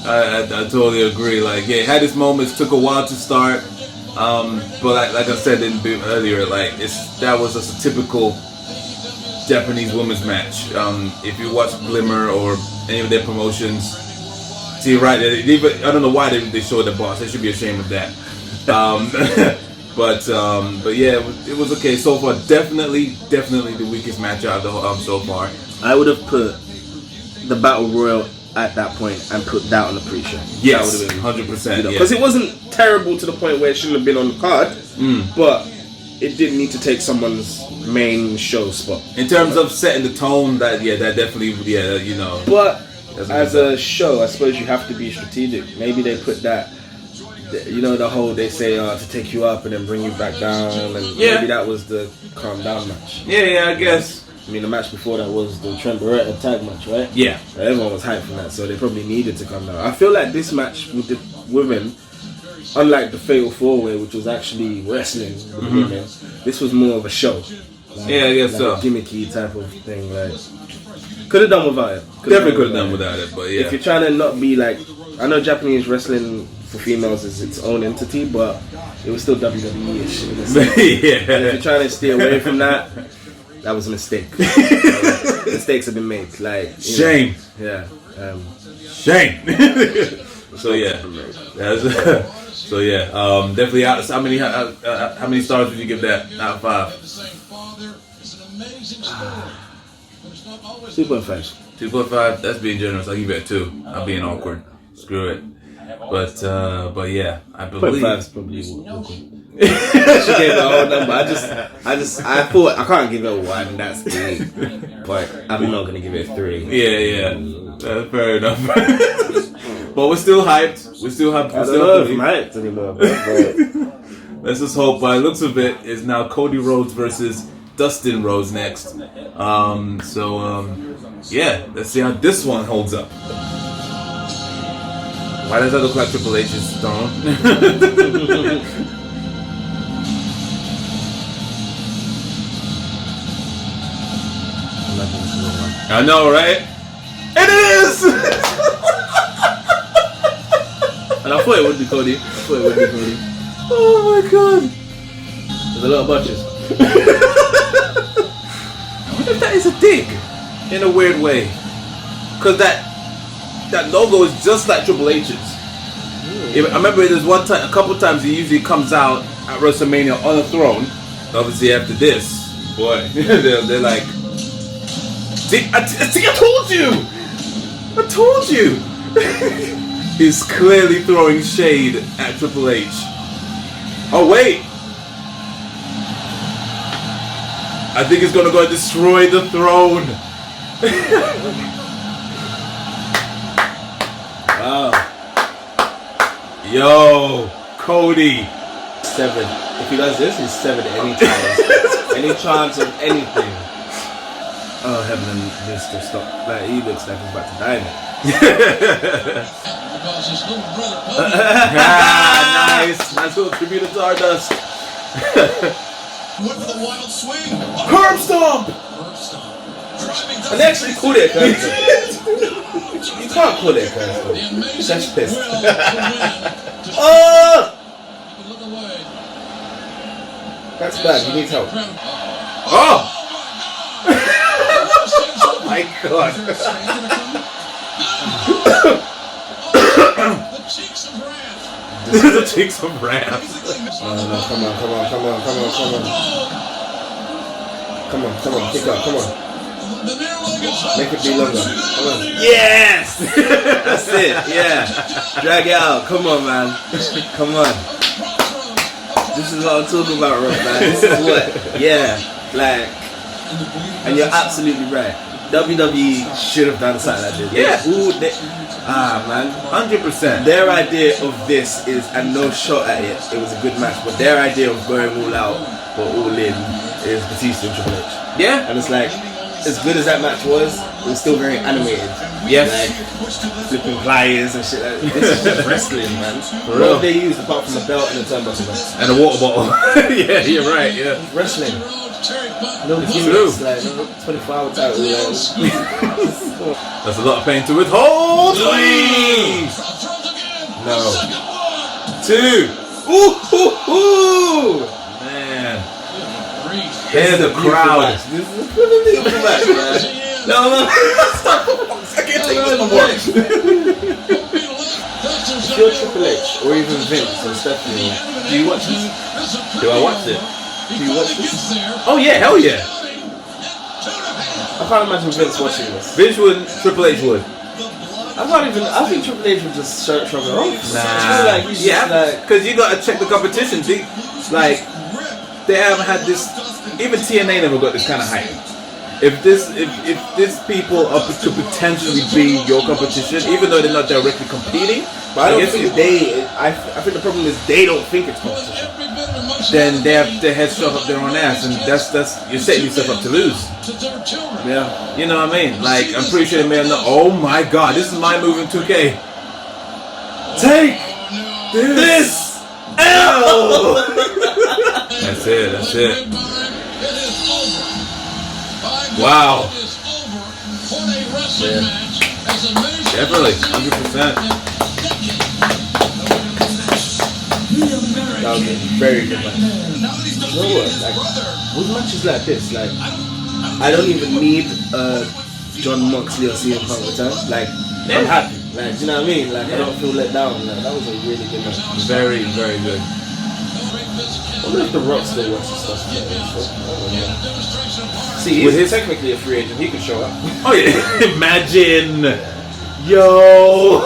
I totally agree. Like, yeah, it had its moments, took a while to start, but like I said earlier, like that was just a typical Japanese women's match. If you watch Glimmer or any of their promotions, see right, I don't know why they showed the boss. They should be ashamed of that. But yeah, it was okay so far. Definitely the weakest match out of the so far. I would have put the Battle Royal at that point and put that on the pre-show. Yes, that would have been 100%. because it wasn't terrible to the point where it shouldn't have been on the card, but it didn't need to take someone's main show spot. In terms of setting the tone, that definitely, you know. But That's as what a show, I suppose you have to be strategic. Maybe they put that, you know, the whole they say to take you up and then bring you back down, and maybe that was the calm down match. Yeah, I guess. I mean, the match before that was the Trent Barretta tag match, right? Yeah. Everyone was hyped for that, so they probably needed to come down. I feel like this match with the women, unlike the Fatal 4-Way, which was actually wrestling with the women, this was more of a show. Like, Yeah, I guess like so. a gimmicky type of thing. Like, could have done without it. Definitely could have done without it, but yeah. If you're trying to not be like, I know Japanese wrestling for females is its own entity, but it was still WWE-ish. In a sense. And if you're trying to stay away from that, that was a mistake. Mistakes have been made. Like, you Shame. know, Shame. So yeah. So yeah. Definitely out. How many stars would you give that out of 5? Father is an amazing story. But it's not always 2.5. 2.5. That's being generous. I'll give it a 2. I'm being awkward. Screw it. But yeah, I believe. 0.5 is probably she gave it a whole number. I thought I can't give it a 1. That's great, but I'm not gonna give it a 3. Yeah. That's fair enough. But we're still hyped. We're still hyped. I don't know if I'm hyped anymore. But Let's just hope. By the looks of it, is now Cody Rhodes versus Dustin Rhodes next. Yeah. Let's see how this one holds up. Why does that look like Triple H's throne? I know, right? It is! and I thought it would be Cody. Oh my god. There's a lot of botches. I wonder if that is a dig in a weird way. Because that logo is just like Triple H's. I remember there's a couple times he usually comes out at WrestleMania on a throne. Obviously after this, boy, they're like, see, I told you! is clearly throwing shade at Triple H. Oh wait, I think he's gonna go and destroy the throne. Wow. Yo, Cody. 7. If he does this, he's 7 any chance. Any chance of anything. Oh, heaven needs to stop. Like, he looks like he's about to die now. Because his little brother, Nice little tribute to Stardust. Went for the wild swing. Curb stomp. Curb stomp. Driving And they actually called it a curse. You can't call it a curse. the amazing That's pissed. will to win. Oh! You can look away. That's bad. He needs help. Oh my God. The cheeks of wrath. This is the cheeks of wrath. No, come on. Come on, kick up, come on. The near leg is Make it be longer. Come on. Yes. That's it, yeah. Drag it out. Come on, man. Come on. This is what I'm talking about, Rob, man. This is what, yeah. Like, and you're absolutely right. WWE should have done something like this. Yeah. Man. 100%. Their idea of this is, and no shot at it, it was a good match, but their idea of going all out or all in is Batista and Triple H. Yeah. And it's like, as good as that match was, it was still very animated. Yes. Like, flipping pliers and shit like that. This is just wrestling, man. For What real. have they used apart from the belt and the turnbuckle, man? And a water bottle. Yeah, you're right. Yeah. Wrestling. No It's gimmicks, true. like, no 24-hour title. Like. That's a lot of pain to withhold. Three. No. 2. Ooh. Man. Hear the crowd. This is a beautiful match, man. No. Stop. I can't take this no more. If you're Triple H or even Vince and Stephanie, do you watch this? Do I watch it? Do you watch this? Oh yeah, hell yeah. I can't imagine Vince watching this. Vince would, Triple H would. I think Triple H would just shrug it off. Nah. He's Yeah, just like, because you gotta check the competition. They haven't had this. Even TNA never got this kind of hype. If these people are to potentially be your competition, even though they're not directly competing, but I don't think I think the problem is they don't think it's competition. then they have their heads shoved up their own ass, and that's you're setting yourself up to lose. Yeah. You know what I mean? Like, I'm pretty sure they may have known. Oh my God, this is my move in 2K. Take this L. That's it. Wow. Yeah. Definitely, 100%. That was a very good match. You know what? Like, with matches like this, like, I don't even need John Moxley or CM Punk return. Like, I'm happy. Like, do you know what I mean? Like, I don't feel let down. Like, that was a really good match. Very, very good. I wonder if The Rock still watches stuff. See, With he's his- technically a free agent. He could show up. Oh yeah, imagine. Yo.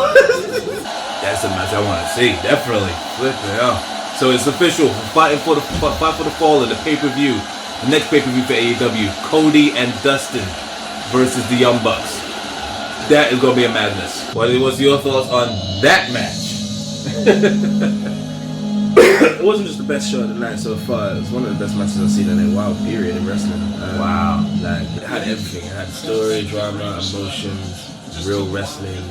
That's a match I want to see. Definitely. Flipping out. So it's official. Fight for the Fall in the pay-per-view. The next pay-per-view for AEW. Cody and Dustin versus the Young Bucks. That is going to be a madness. What's your thoughts on that match? It wasn't just the best show of the night so far. It was one of the best matches I've seen in a while, period, in wrestling. Wow. Like, it had everything. It had story, drama, emotions, real wrestling.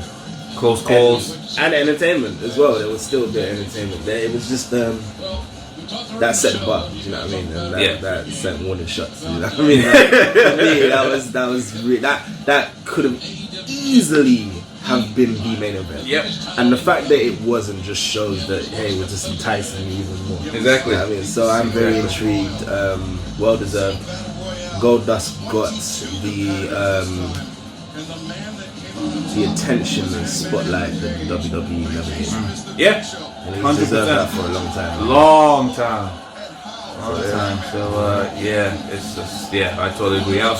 Close calls. And entertainment as well. There was still a bit of entertainment there. It was just, that set the bar, do you know what I mean? And that sent warning shots, you know what I mean? Like, for me, that could have easily have been the main event. Yep. And the fact that it wasn't just shows that, hey, we're just enticing you even more. Exactly. You know what I mean? So I'm very intrigued. Well deserved. Goldust got the attention and spotlight that WWE never did. Yeah. And he's deserved that for a long time. Long time. So it's just I totally agree. Out of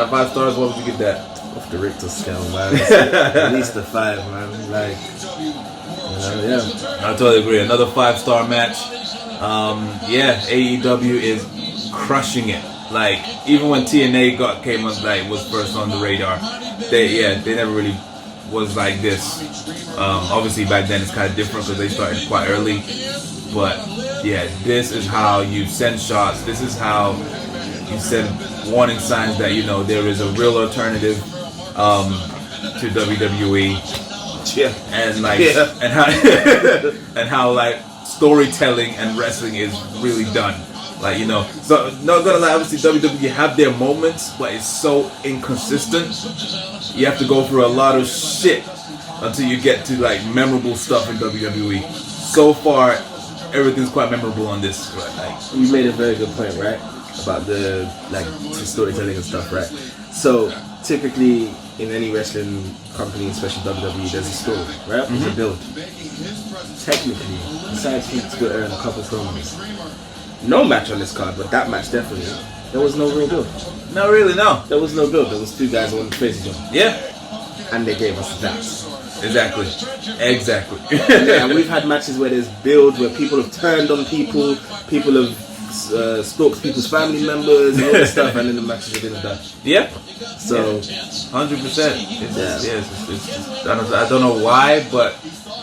5 stars, what would you give that? Off the Richter scale, man. At least a 5, man. Like, I totally agree. Another 5-star match. AEW is crushing it. Like, even when TNA came on, like, was first on the radar, they never really was like this. Obviously back then it's kind of different because they started quite early. But yeah, this is how you send shots. This is how you send warning signs that, you know, there is a real alternative to WWE. Yeah. And like and how like storytelling and wrestling is really done. Like, you know, so not gonna lie, obviously WWE have their moments, but it's so inconsistent. You have to go through a lot of shit until you get to like memorable stuff in WWE. So far, everything's quite memorable on this. Right? Like, you made a very good point, right? About the storytelling and stuff, right? So typically in any wrestling company, especially WWE, there's a story, right? There's a build. Technically, besides Heath Twitter and a couple promos, no match on this card, but that match definitely, there was no real build. no, really, no. There was no build. There was two guys on the face each other, Yeah, and they gave us that. exactly. And we've had matches where there's build, where people have turned on people have stalked people's family members and all this stuff, and then the matches have been done. Yeah. So 100%. I don't know why, but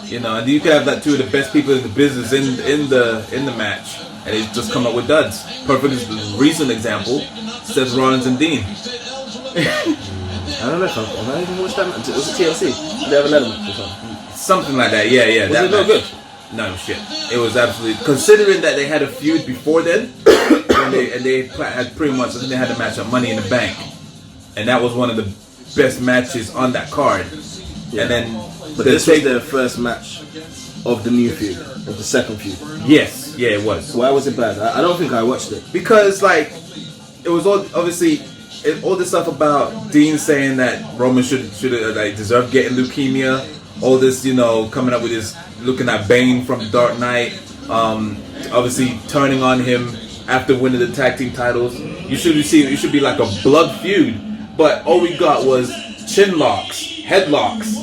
you know, and you could have that two of the best people in the business in the match, and they just come up with duds. Perfect recent example: Seth Rollins and Dean. I don't know if I even watched that match. Was it TLC? Did they have another match or something? Something like that. Yeah. Was that it no match. good? No shit. It was absolutely, considering that they had a feud before then, and they had pretty much, I think they had a match on Money in the Bank, and that was one of the best matches on that card. Yeah. And then, But this was their first match of the new feud, of the second feud. yes, yeah, it was. Why was it bad? I don't think I watched it. Because like, it was all obviously all this stuff about Dean saying that Roman should like deserve getting leukemia. All this, you know, coming up with this, looking at Bane from Dark Knight, obviously turning on him after winning the tag team titles. You should be like a blood feud, but all we got was chin locks, headlocks,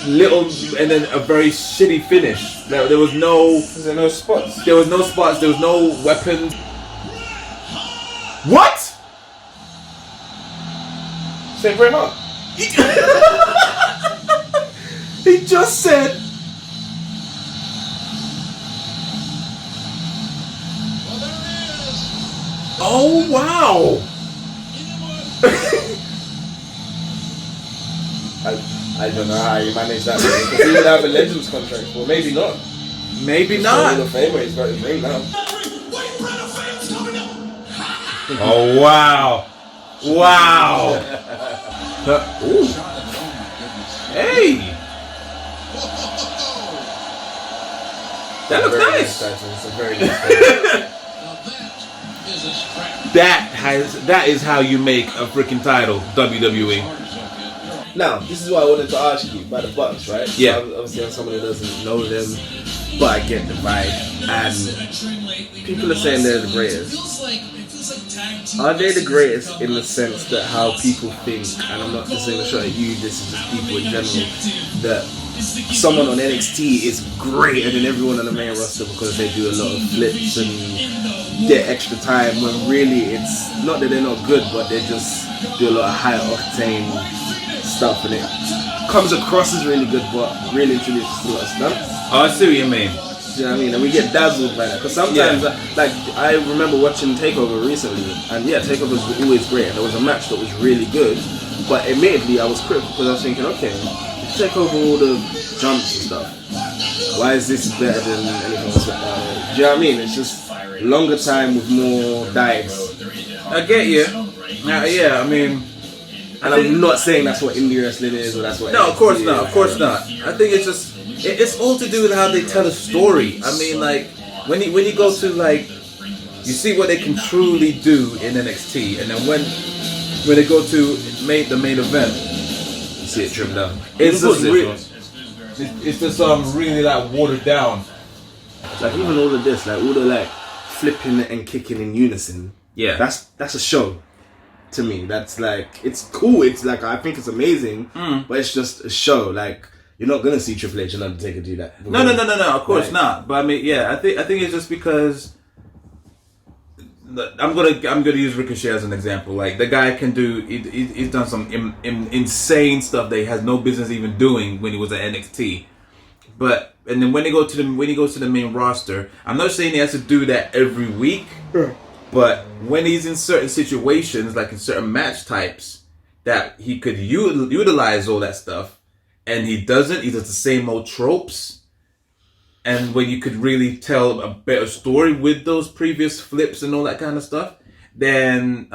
and then a very shitty finish. There was no spots. There was no spots. There was no weapons. What? Say Bret Hart. He just said. Oh wow! I don't know how you manage that. Because he would have a Legends contract, or maybe not. Maybe Hall not. of Fame, he's got his ring now. Oh wow! Wow! Ooh. Hey! That looks Very nice. It's a very nice title. That is how you make a freaking title, WWE. Now, this is what I wanted to ask you about the Bucks, right? Yeah. So obviously, I'm someone who doesn't know them, but I get the vibe. And people are saying they're the greatest. Are they the greatest in the sense that how people think, and I'm not just saying a shot at you, this is just people in general, that someone on NXT is greater than everyone on the main roster because they do a lot of flips and get extra time, when really it's not that they're not good, but they just do a lot of high octane stuff, and it comes across as really good, but really truly it's just a lot of stunts. Oh, I see what you mean. Do you know what I mean? And we get dazzled by that. Because sometimes, like, I remember watching TakeOver recently, and yeah, TakeOver was always great, and there was a match that was really good, but admittedly I was critical because I was thinking, okay, take over all the jumps and stuff. Why is this better than anything else? Do you know what I mean? It's just longer time with more dives. I get you. Yeah, I mean, And I'm not saying that's what indie wrestling is, or that's what. no, of course NXT not. is. Of course not. I think it's just it's all to do with how they tell a story. I mean, like when you go to like, you see what they can truly do in NXT, and then when they go to the main event, You see it trimmed down. it's just really like watered down. Like even all of this, like all the like flipping and kicking in unison. Yeah. That's a show. To me, that's like, it's cool. It's like, I think it's amazing, but it's just a show. Like You're not gonna see Triple H and Undertaker do that. No. Of course not. But I mean, yeah, I think it's just because I'm gonna use Ricochet as an example. Like the guy can do. He's done some insane stuff that he has no business even doing when he was at NXT. But and then when he goes to the main roster, I'm not saying he has to do that every week. But when he's in certain situations, like in certain match types, that he could utilize all that stuff, and he doesn't. He does the same old tropes. And when you could really tell a better story with those previous flips and all that kind of stuff, then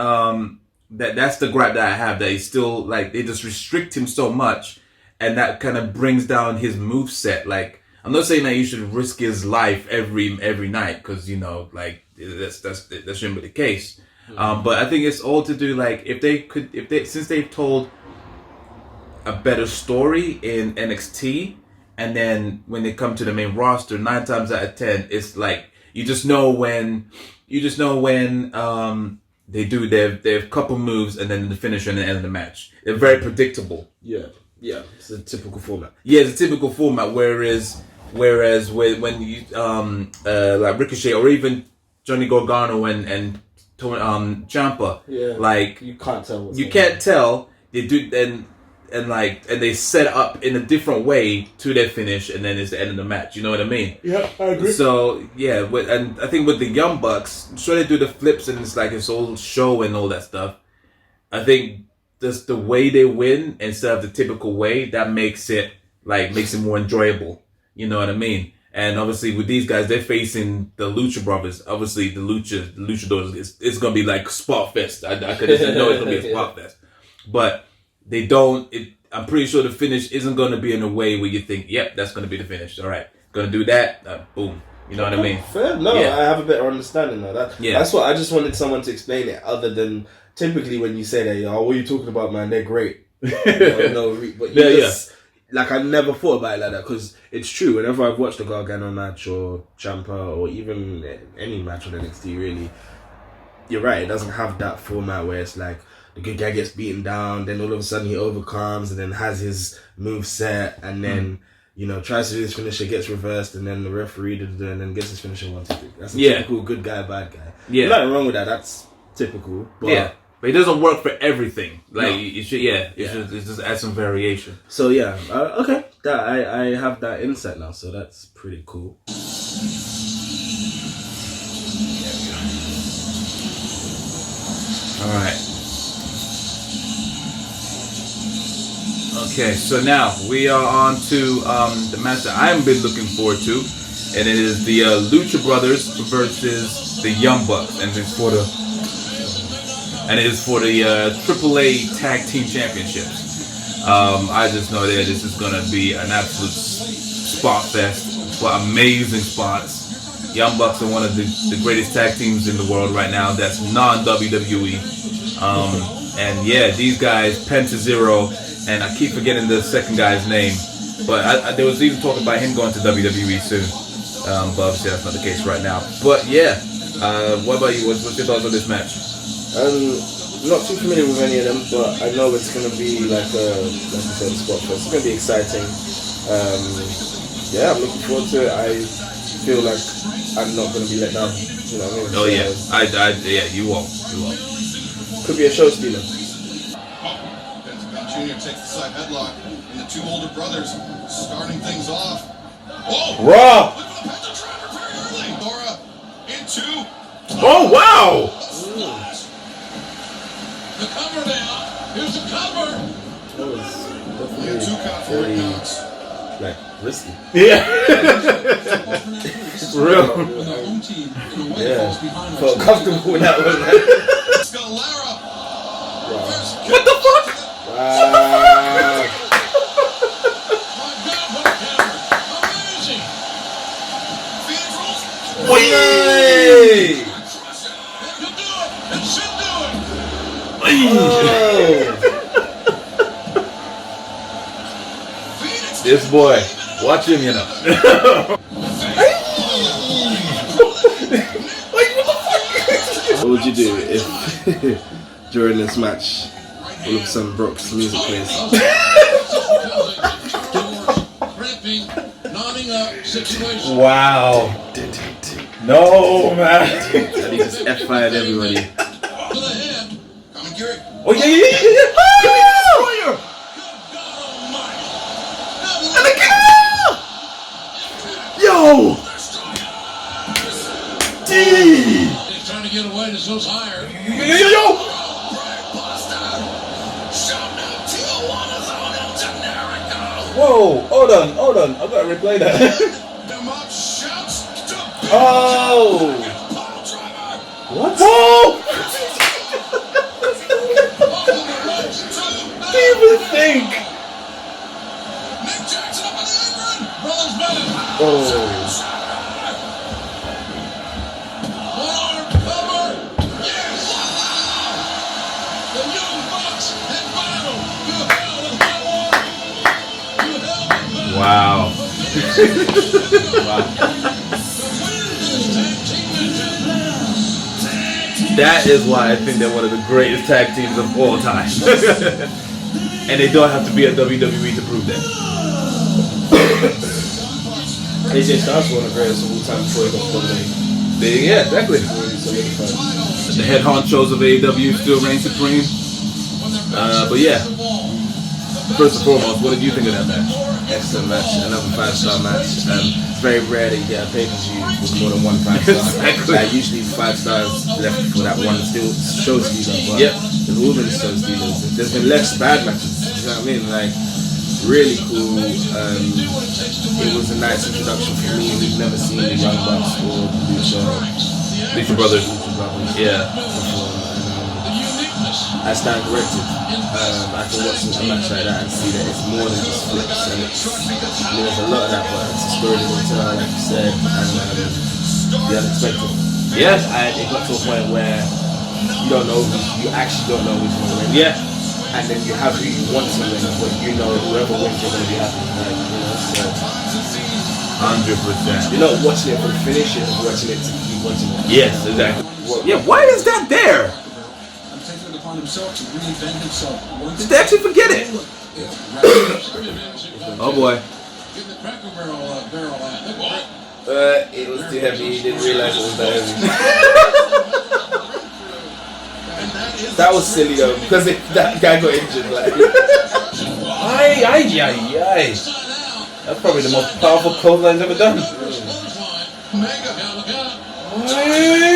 that's the gripe that I have. That he's still like they just restrict him so much, and that kind of brings down his moveset. Like I'm not saying that you should risk his life every night because like that shouldn't be the case. But I think it's all to do like since they've told a better story in NXT. And then when they come to the main roster, 9 times out of 10, it's like you just know when they do their couple moves and then the finish and the end of the match. They're very predictable. Yeah, it's a typical format. Yeah, it's a typical format. Whereas when you like Ricochet or even Johnny Gargano and Ciampa, like you can't tell. Can't tell. They do and they set up in a different way to their finish, and then it's the end of the match. You know what I mean? Yeah, I agree. So yeah, and I think with the Young Bucks, sure they do the flips and it's like it's all show and all that stuff. I think just the way they win instead of the typical way that makes it more enjoyable. You know what I mean? And obviously with these guys, they're facing the Lucha Brothers. Obviously the Luchadors, it's gonna be like spot fest. I could know it's gonna be a spot fest, but. They don't. I'm pretty sure the finish isn't going to be in a way where you think, "Yep, that's going to be the finish." All right, going to do that. Boom. You know what I mean? Fair. No, I have a better understanding now. That's what I just wanted someone to explain it. Other than typically when you say that, what are you talking about, man? They're great. But like I never thought about it like that because it's true. Whenever I've watched a Gargano match or Ciampa or even any match on NXT, really, you're right. It doesn't have that format where it's like. The good guy gets beaten down, then all of a sudden he overcomes and then has his move set and then, tries to do his finisher, gets reversed and then the referee and then gets his finisher 1, 2, 3. That's a typical good guy, bad guy. Yeah. Nothing wrong with that. That's typical. But but it doesn't work for everything. Like, it should, it's just add some variation. So, okay. I have that insight now, so that's pretty cool. All right. Okay, so now we are on to the match that I've been looking forward to, and it is the Lucha Brothers versus the Young Bucks, and it is for the AAA Tag Team Championships. I just know that this is gonna be an absolute spot fest for amazing spots. Young Bucks are one of the greatest tag teams in the world right now. That's non-WWE, and yeah, these guys, Penta Zero. And I keep forgetting the second guy's name. But there was even talk about him going to WWE soon. But obviously that's not the case right now. But yeah, what about you? What's your thoughts on this match? Not too familiar with any of them, but I know it's going to be like you said, a spot fest. It's going to be exciting. I'm looking forward to it. I feel like I'm not going to be let down. You know what I mean? Oh yeah, you won't. Could be a show stealer. Junior takes the side headlock, and the two older brothers starting things off. Oh! Raw! Look at the Penta driver very early. Laura into. Oh wow! The cover now. Here's the cover. That was definitely Two count for Rick Knox. like risky. Yeah. For real. Felt comfortable with that one. What the fuck? Wait! This boy, watch him, you know. What would you do if during this match all of a sudden Brock's music plays? setting up situation. Wow. No, man. And he just F5'd everybody. To the head. Coming, Gary. Oh, yeah. Good God almighty. Yo! D! He's trying to get away. This goes higher. Yo! Whoa, hold on, I gotta replay that. Oh! What? Whoa! What do you even think? Oh. Wow. That is why I think they're one of the greatest tag teams of all time. And they don't have to be at WWE to prove that. AJ Styles one of the greatest of all time before he got funded. Yeah, exactly. The head honchos of AEW still reign supreme. But yeah, first and foremost, what did you think of that match? Excellent match, another 5-star match. It's very rare that you get a pay-per-view with more than one 5-star. Exactly. Usually 5 stars left for that one still show stealer, but Yep. there's all been show stealers. There's been less bad matches. You know what I mean? Like really cool. It was a nice introduction for me. We've never seen the Young Bucks or the Lucha Brothers. Yeah. before. I stand corrected. I can watch a match like that and see that it's more than just flips, and there's a lot of that, but it's a story to tell, like you said, and the unexpected. Yeah. And it got to a point where you actually don't know who's going to win. Yeah. And then you have who you want to win, but you know whoever wins you're going to be happy. Like, so 100%. you're not watching it for the finish, you're just watching it to keep watching it. Yes, exactly. Yeah, why is that there? Himself to reinvent himself. Did they actually forget it? Oh boy. It was too heavy, he didn't realize it was that heavy. That was silly though, because that guy got injured. Like, Aye. That's probably the most powerful clothesline ever done.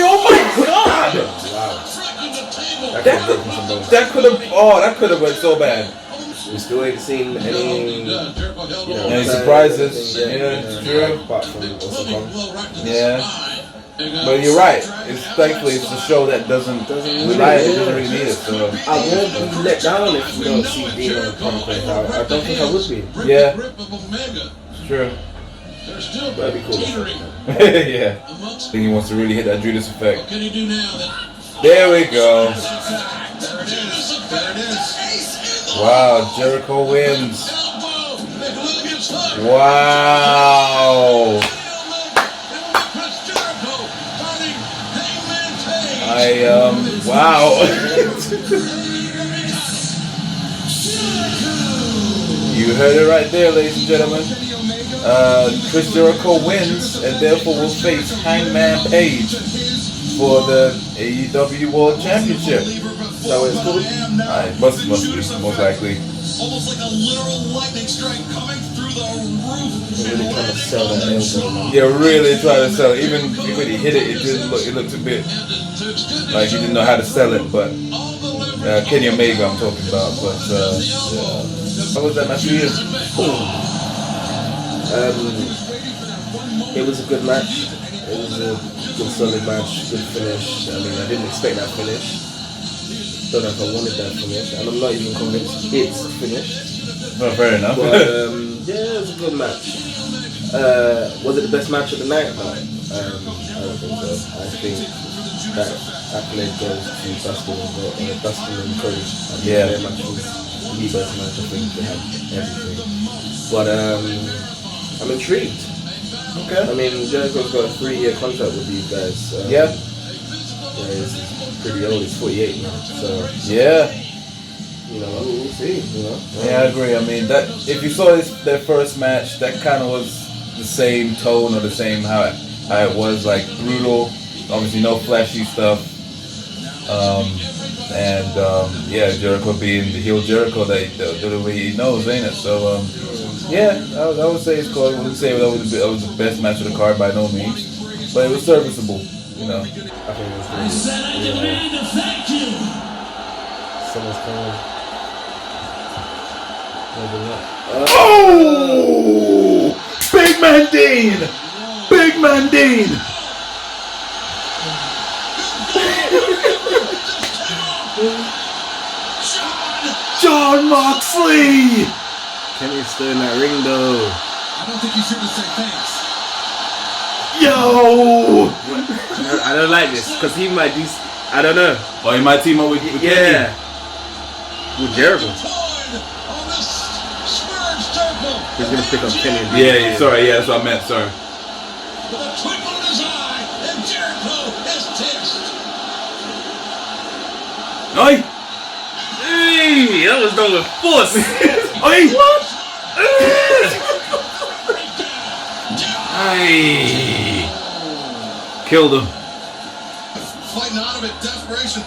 Oh my god! wow. That could have went so bad. We still ain't seen any, Any surprises? Yeah, true. Apart from Osaka. Yeah. But you're right. Thankfully it's a show that doesn't rely on it, doesn't really need it. So I won't be let down if we don't see Dean on Punk. I don't think I would be. yeah, true. That'd be cool. Yeah. I think he wants to really hit that Judas effect. What can he do now then? There we go. There it is. Wow, Jericho wins. Elbow. Wow. Wow. You heard it right there, ladies and gentlemen. Chris Jericho wins and therefore will face Hangman Page for the AEW World Championship. So it's cool. It must be, most likely. Almost like a literal lightning strike coming through the roof. They're really trying to sell that elbow. You're really trying to sell it. Even when he hit it, it looked a bit like he didn't know how to sell it. But Kenny Omega, I'm talking about. But how was that match for you? It was a good match. It was a good solid match, good finish. I mean, I didn't expect that finish. Don't know if I wanted that finish, and I'm not even convinced it's finished. Oh, fair enough. But yeah, it was a good match. Was it the best match of the night? No, I don't think so. I think that accolade goes to Dustin and Cody. Yeah. Their match was the best match. I think they had everything. But I'm intrigued. Okay. I mean, Jericho's got a 3-year contract with these guys. Yeah. He's pretty old. He's 48 now. So Yeah. you know, we'll see. You know. Yeah, I agree. I mean, that if you saw their first match, that kind of was the same tone or the same how it was, like brutal. Obviously, no flashy stuff. Yeah, Jericho being the heel Jericho that the way he knows, ain't it? So yeah, I would say it's cool. I wouldn't say that was the best match of the card by no means, but it was serviceable. You know. I think it was I said I demand a thank you. Someone's coming. Oh! Big Man Dean! Big Man Dean! John Moxley! Kenny's still in that ring though. I don't think you should have said thanks. Yo! I don't like this because he might do. I don't know. Oh, he might team up with Yeah. With Jericho. He's gonna pick up Kenny. Yeah, sorry, yeah, that's what I meant, sorry. With a twinkle in his eye, and Jericho is pissed. Oi! Hey, that was done with force. Oi! What? Aye. Killed him. Fighting out of it, desperation.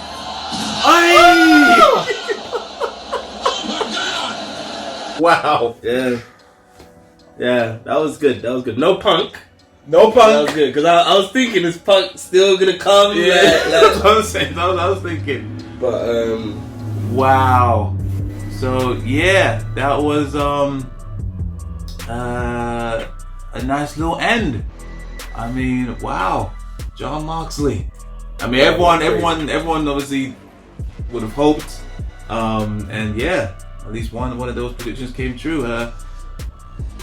Aye! Oh my God! Wow. Yeah, that was good. That was good. No Punk. No That was Punk. good because I was thinking, is Punk still gonna come? Yeah, that's what I was saying. I was thinking. But Wow. So yeah, that was a nice little end. I mean, wow, John Moxley. I mean, everyone obviously would have hoped, and yeah, at least one of those predictions came true.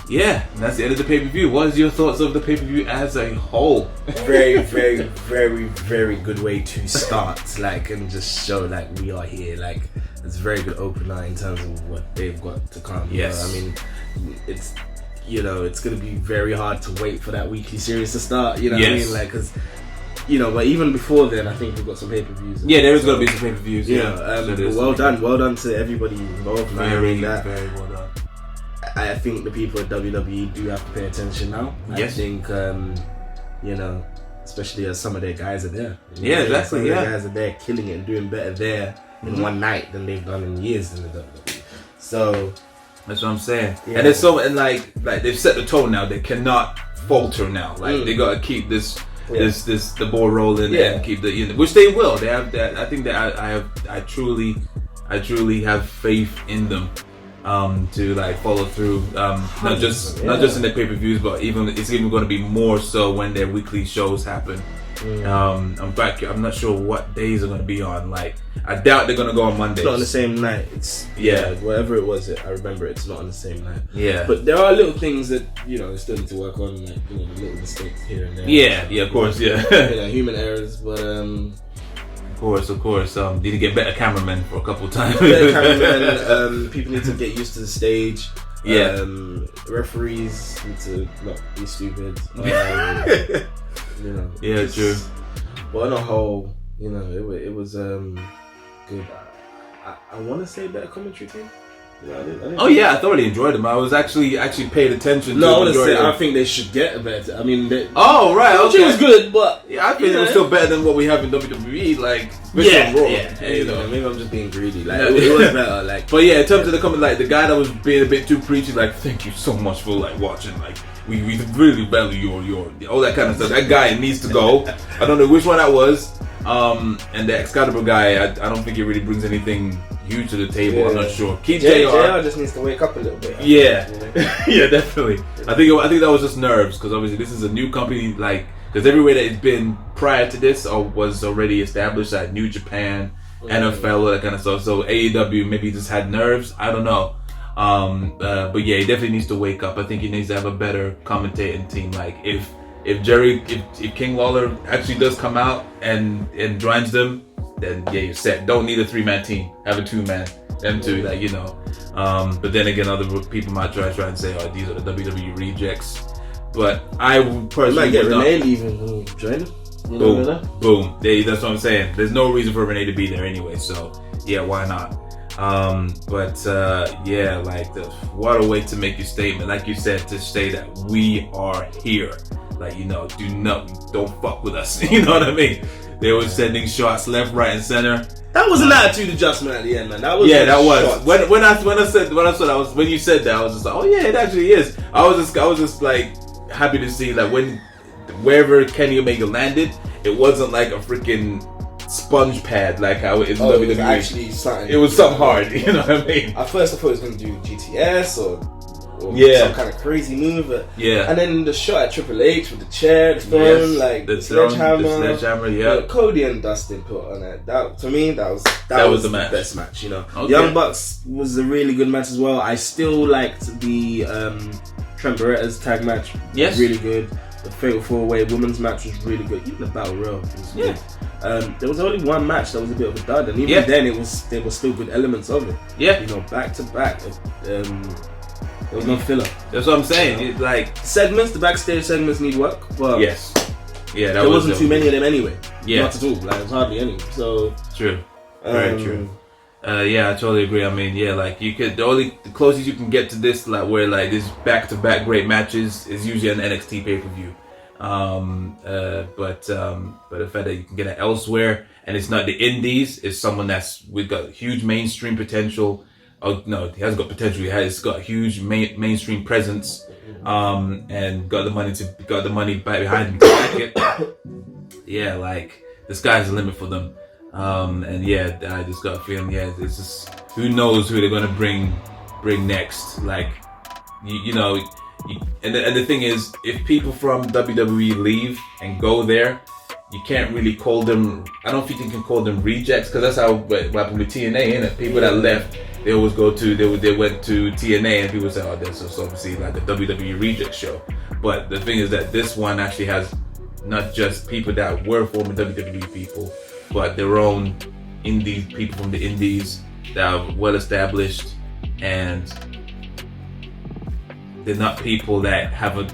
Yeah, and that's the end of the pay-per-view. What is your thoughts of the pay-per-view as a whole? very, very, very, very good way to start, like, and just show like we are here. Like, it's a very good opener in terms of what they've got to come. Yes. I mean, it's it's gonna be very hard to wait for that weekly series to start. You know what I Yes. mean? Like, because but even before then, I think we've got some pay-per-views. Yeah, there is gonna be some pay-per-views. Yeah, well done to everybody involved. Man. I mean, that. Very well done. I think the people at WWE do have to pay attention now. Yes. I think, especially as some of their guys are there. Yeah, exactly. Some of Yeah. their guys are there killing it and doing better there in one night than they've done in years in the WWE. So That's what I'm saying. Yeah. And it's so, and like they've set the tone now. They cannot falter now. Like they gotta keep this the ball rolling and keep which they will. They have that. I think that I truly have faith in them. To like follow through, not just in their pay-per-views, but it's even going to be more so when their weekly shows happen. I'm not sure what days are going to be on. Like, I doubt they're going to go on Mondays. it's not on the same night. It's whatever it was. I remember it's not on the same night. Yeah, But there are little things that they still need to work on, like the little mistakes here and there. yeah, of course, yeah. Human errors, but Of course. Need to get better cameramen for a couple times. better cameramen, people need to get used to the stage. Yeah. Referees need to not be stupid. Yeah, true. But on a whole, it was good. I want to say better commentary team. I didn't Oh yeah, I thoroughly enjoyed them. I was actually paid attention. No, I to want to say majority I of- think they should get a better. I mean, Oh right, commentary okay. was good, but Yeah, I think it was still better than what we have in WWE. Like, especially on Raw. Maybe I'm just being greedy. Like, No. it was better. Like, But yeah, in terms of the comment, like the guy that was being a bit too preachy, like thank you so much for like watching, like we really value your all that kind of stuff. That guy needs to go. I don't know which one that was. And the Excalibur guy, I don't think he really brings anything huge to the table. I'm not sure. Keep JR. JR just needs to wake up a little bit. Yeah, yeah, definitely. I think that was just nerves because obviously this is a new company. Like, because everywhere that it's been prior to this or was already established, like New Japan, NFL, all that kind of stuff. So AEW maybe just had nerves. I don't know. But yeah, he definitely needs to wake up. I think he needs to have a better commentating team. Like if King Lawler actually does come out and joins them, then yeah, you're set. Don't need a 3-man team. Have a 2-man. Them two, but then again, other people might try and say, "Oh, these are the WWE rejects." But I would personally might get would not. Renee leaving. Join him. Boom. That's what I'm saying. There's no reason for Renee to be there anyway. So yeah, why not? Yeah, like what a way to make your statement. Like you said, to say that we are here. Like, you know, don't fuck with us. You know what I mean? They were sending shots left, right, and center. That was an attitude adjustment at the end, man. That was that was. shots. When you said that, I was just like, oh yeah, it actually is. I was just like happy to see like wherever Kenny Omega landed, it wasn't like a freaking sponge pad like how it is in WWE. It was actually something. It was something hard. You know what I mean? At first, I thought it was going to do GTS or some kind of crazy move. And then the shot at Triple H with the chair, the throne, like the sledgehammer, yeah. Cody and Dustin put on that. That to me, that was the best match. You know, okay. Young Bucks was a really good match as well. I still liked the Trent Beretta's tag match. Yes, really good. The Fatal 4-Way Women's match was really good. Even the Battle Royal was good. There was only one match that was a bit of a dud, and even then there were still good elements of it. Yeah, you know, back to back. There was no filler. That's what I'm saying. It's like the backstage segments need work, but there wasn't too many of them anyway. Yeah, not at all. Like, it was hardly any. So true, very true. Yeah, I totally agree. I mean, yeah, like the closest you can get to this, like where like this back-to-back great matches is usually an NXT pay-per-view. But the fact that you can get it elsewhere and it's not the indies, it's someone we've got huge mainstream potential. Oh no, he hasn't got potential. He's got huge mainstream presence, and got the money back behind him to back it. Yeah, like the sky's the limit for them. And yeah, I just got a feeling. Yeah, it's just who knows who they're gonna bring next. Like and the thing is, if people from WWE leave and go there, you can't really call them. I don't think you can call them rejects, because that's how what happened with TNA. Innit? People that left, they always go to they went to TNA, and people say, "Oh, this is obviously like the WWE reject show." But the thing is that this one actually has not just people that were former WWE people, but their own indie people from the indies that are well established, and they're not people that have a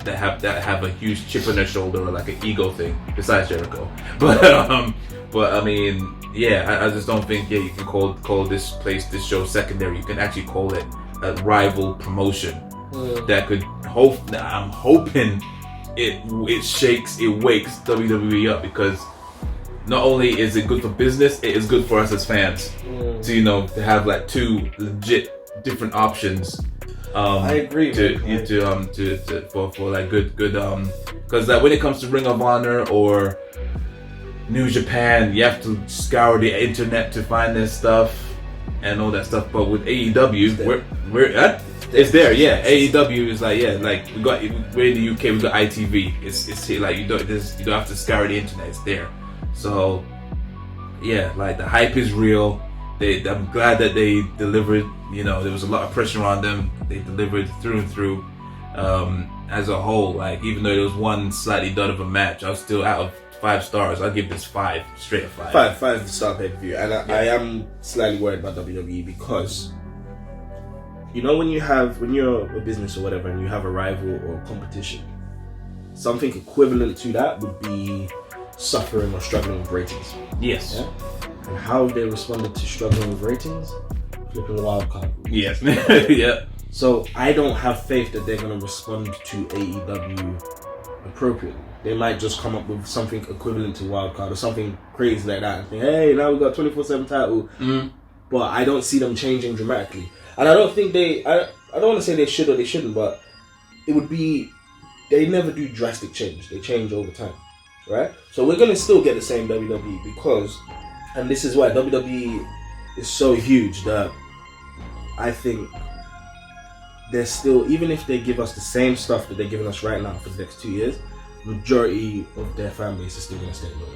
huge chip on their shoulder or like an ego thing. Besides Jericho, but I mean, yeah, I just don't think you can call this show secondary. You can actually call it a rival promotion that could I'm hoping it wakes WWE up, because not only is it good for business, it is good for us as fans to have like two legit different options. I agree. For like good because like when it comes to Ring of Honor or New Japan, you have to scour the internet to find this stuff and all that stuff. But with AEW, it's there. Yeah, AEW is like we're in the UK, we got ITV. It's like you don't have to scour the internet. It's there. So yeah, like the hype is real. I'm glad that they delivered. There was a lot of pressure on them. They delivered through and through. As a whole, like even though there was one slightly dud of a match, I was still out of 5 stars. I'll give this 5, straight of 5. 5-star pay-per-view. And I am slightly worried about WWE because when you're a business or whatever and you have a rival or competition, something equivalent to that would be suffering or struggling with ratings. Yes. Yeah? And how they responded to struggling with ratings? Flipping wild card. Yes. Yeah. So I don't have faith that they're going to respond to AEW appropriately. They might just come up with something equivalent to wild card or something crazy like that and think, hey, now we got 24/7 title. But I don't see them changing dramatically. And I don't think I don't want to say they should or they shouldn't, but it would be, they never do drastic change. They change over time. Right? So we're going to still get the same WWE because, and this is why WWE is so huge that I think they're still, even if they give us the same stuff that they're giving us right now for the next 2 years, majority of their fan base is still going to stay loyal.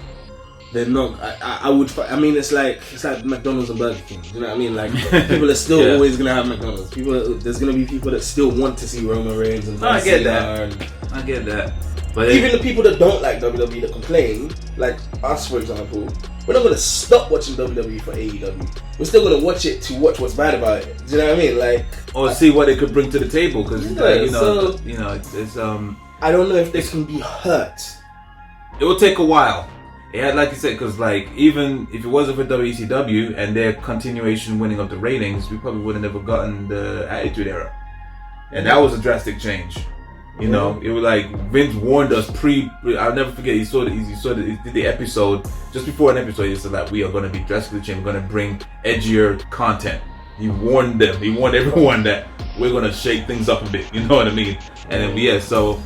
They're not. I mean, it's like McDonald's and Burger King. You know what I mean? Like people are still always going to have McDonald's. There's going to be people that still want to see Roman Reigns and I get that. But even the people that don't like WWE that complain, like us for example, we're not going to stop watching WWE for AEW. We're still going to watch it to watch what's bad about it. Do you know what I mean? Like, or see what it could bring to the table, because it's I don't know if they can be hurt. It will take a while. Yeah, like you said, because like even if it wasn't for WCW and their continuation winning of the ratings, we probably would have never gotten the Attitude Era, and that was a drastic change. You know, it was like Vince warned us I'll never forget. He did the episode just before an episode. He said like, we are going to be drastically changed. We're going to bring edgier content. He warned them. He warned everyone that we're going to shake things up a bit. You know what I mean? And then so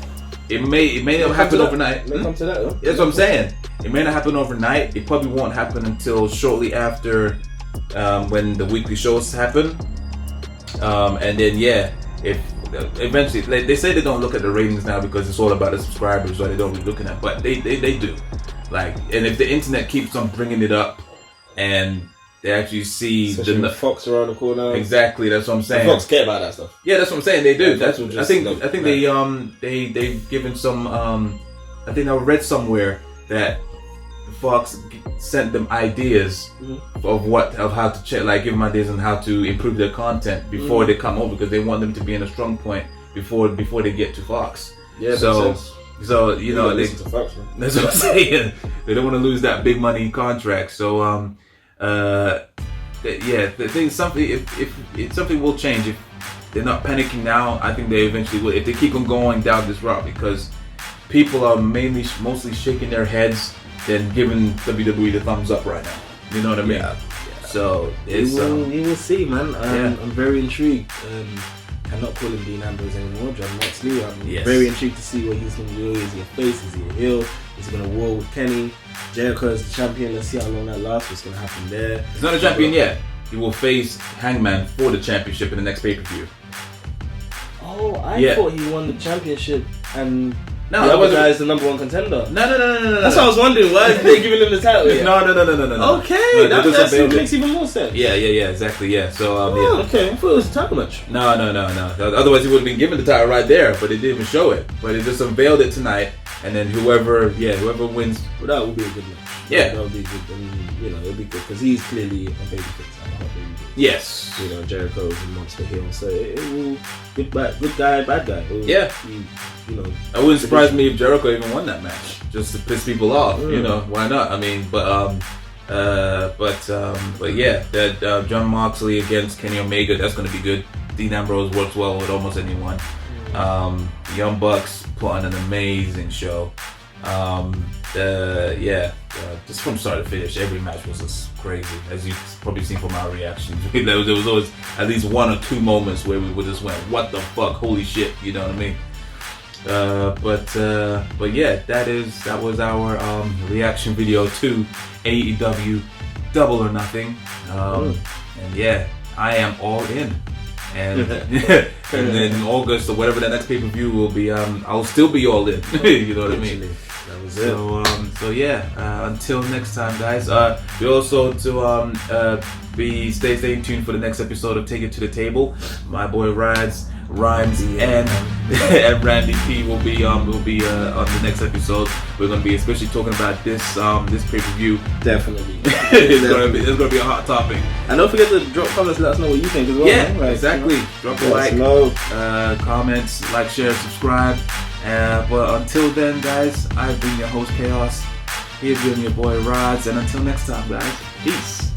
it may not happen overnight. May come to that, though. That's what I'm saying. It may not happen overnight. It probably won't happen until shortly after when the weekly shows happen. And then if eventually they say they don't look at the ratings now because it's all about the subscribers, or they don't really looking at, but they do. Like, and if the internet keeps on bringing it up, and they actually see the Fox around the corner. Exactly, that's what I'm saying. The Fox care about that stuff. Yeah, that's what I'm saying. They do. Yeah, I think they've given some. I think I read somewhere that Fox sent them ideas of how to check, like give them ideas on how to improve their content before they come over, because they want them to be in a strong point before they get to Fox. Yeah, so you know listen to Fox, man. That's what I'm saying. They don't want to lose that big money contract. So the thing, something if something will change. If they're not panicking now, I think they eventually will. If they keep on going down this route, because people are mostly shaking their heads than giving WWE the thumbs up right now. You know what I mean? Yeah. So it's we will see, man. I'm very intrigued. I'm not calling Dean Ambrose anymore, John Moxley. I'm very intrigued to see what he's going to do. Is he a face? Is he a heel? Is he going to war with Kenny? Jericho is the champion. Let's see how long that lasts. What's going to happen there? He's not a champion yet. He will face Hangman for the championship in the next pay-per-view. Oh, I thought he won the championship and no, the other guy is the number one contender. No. That's what I was wondering. Why are they giving him the title yet? No. Okay, that makes even more sense. Yeah, exactly, yeah. So, okay, I thought it was a title match. No. Otherwise, he would have been given the title right there, but they didn't even show it. But it just unveiled it tonight, and then whoever wins. Well, that would be a good match. Yeah. That would be good. I mean, it'll be good, because he's clearly a babyface. I'm a hot babyface. Yes. Jericho is a monster heel, so it will good guy, bad guy. It wouldn't surprise me if Jericho even won that match, just to piss people off. You know, why not? I mean, but yeah, that John Moxley against Kenny Omega, that's going to be good. Dean Ambrose works well with almost anyone. Young Bucks put on an amazing show. Just from start to finish, every match was just crazy, as you've probably seen from our reactions. There was always at least one or two moments where we just went, "What the fuck? Holy shit!" You know what I mean? But yeah, that was our reaction video to AEW Double or Nothing. And yeah, I am all in. And and then in August or whatever the next pay-per-view will be, I'll still be all in. You know what I mean? That was it. So until next time, guys. We also stay tuned for the next episode of Take It to the Table. My boy Rhodes, Rhymes, and Randy P will be on the next episode. We're gonna be especially talking about this pay-per-view. Definitely. It's gonna be a hot topic. And don't forget to drop comments, let us know what you think as well. Yeah, right? exactly. Drop a like, comments, like, share, subscribe. But until then, guys, I've been your host Chaos. Here's been your boy Rods, and until next time, guys, peace.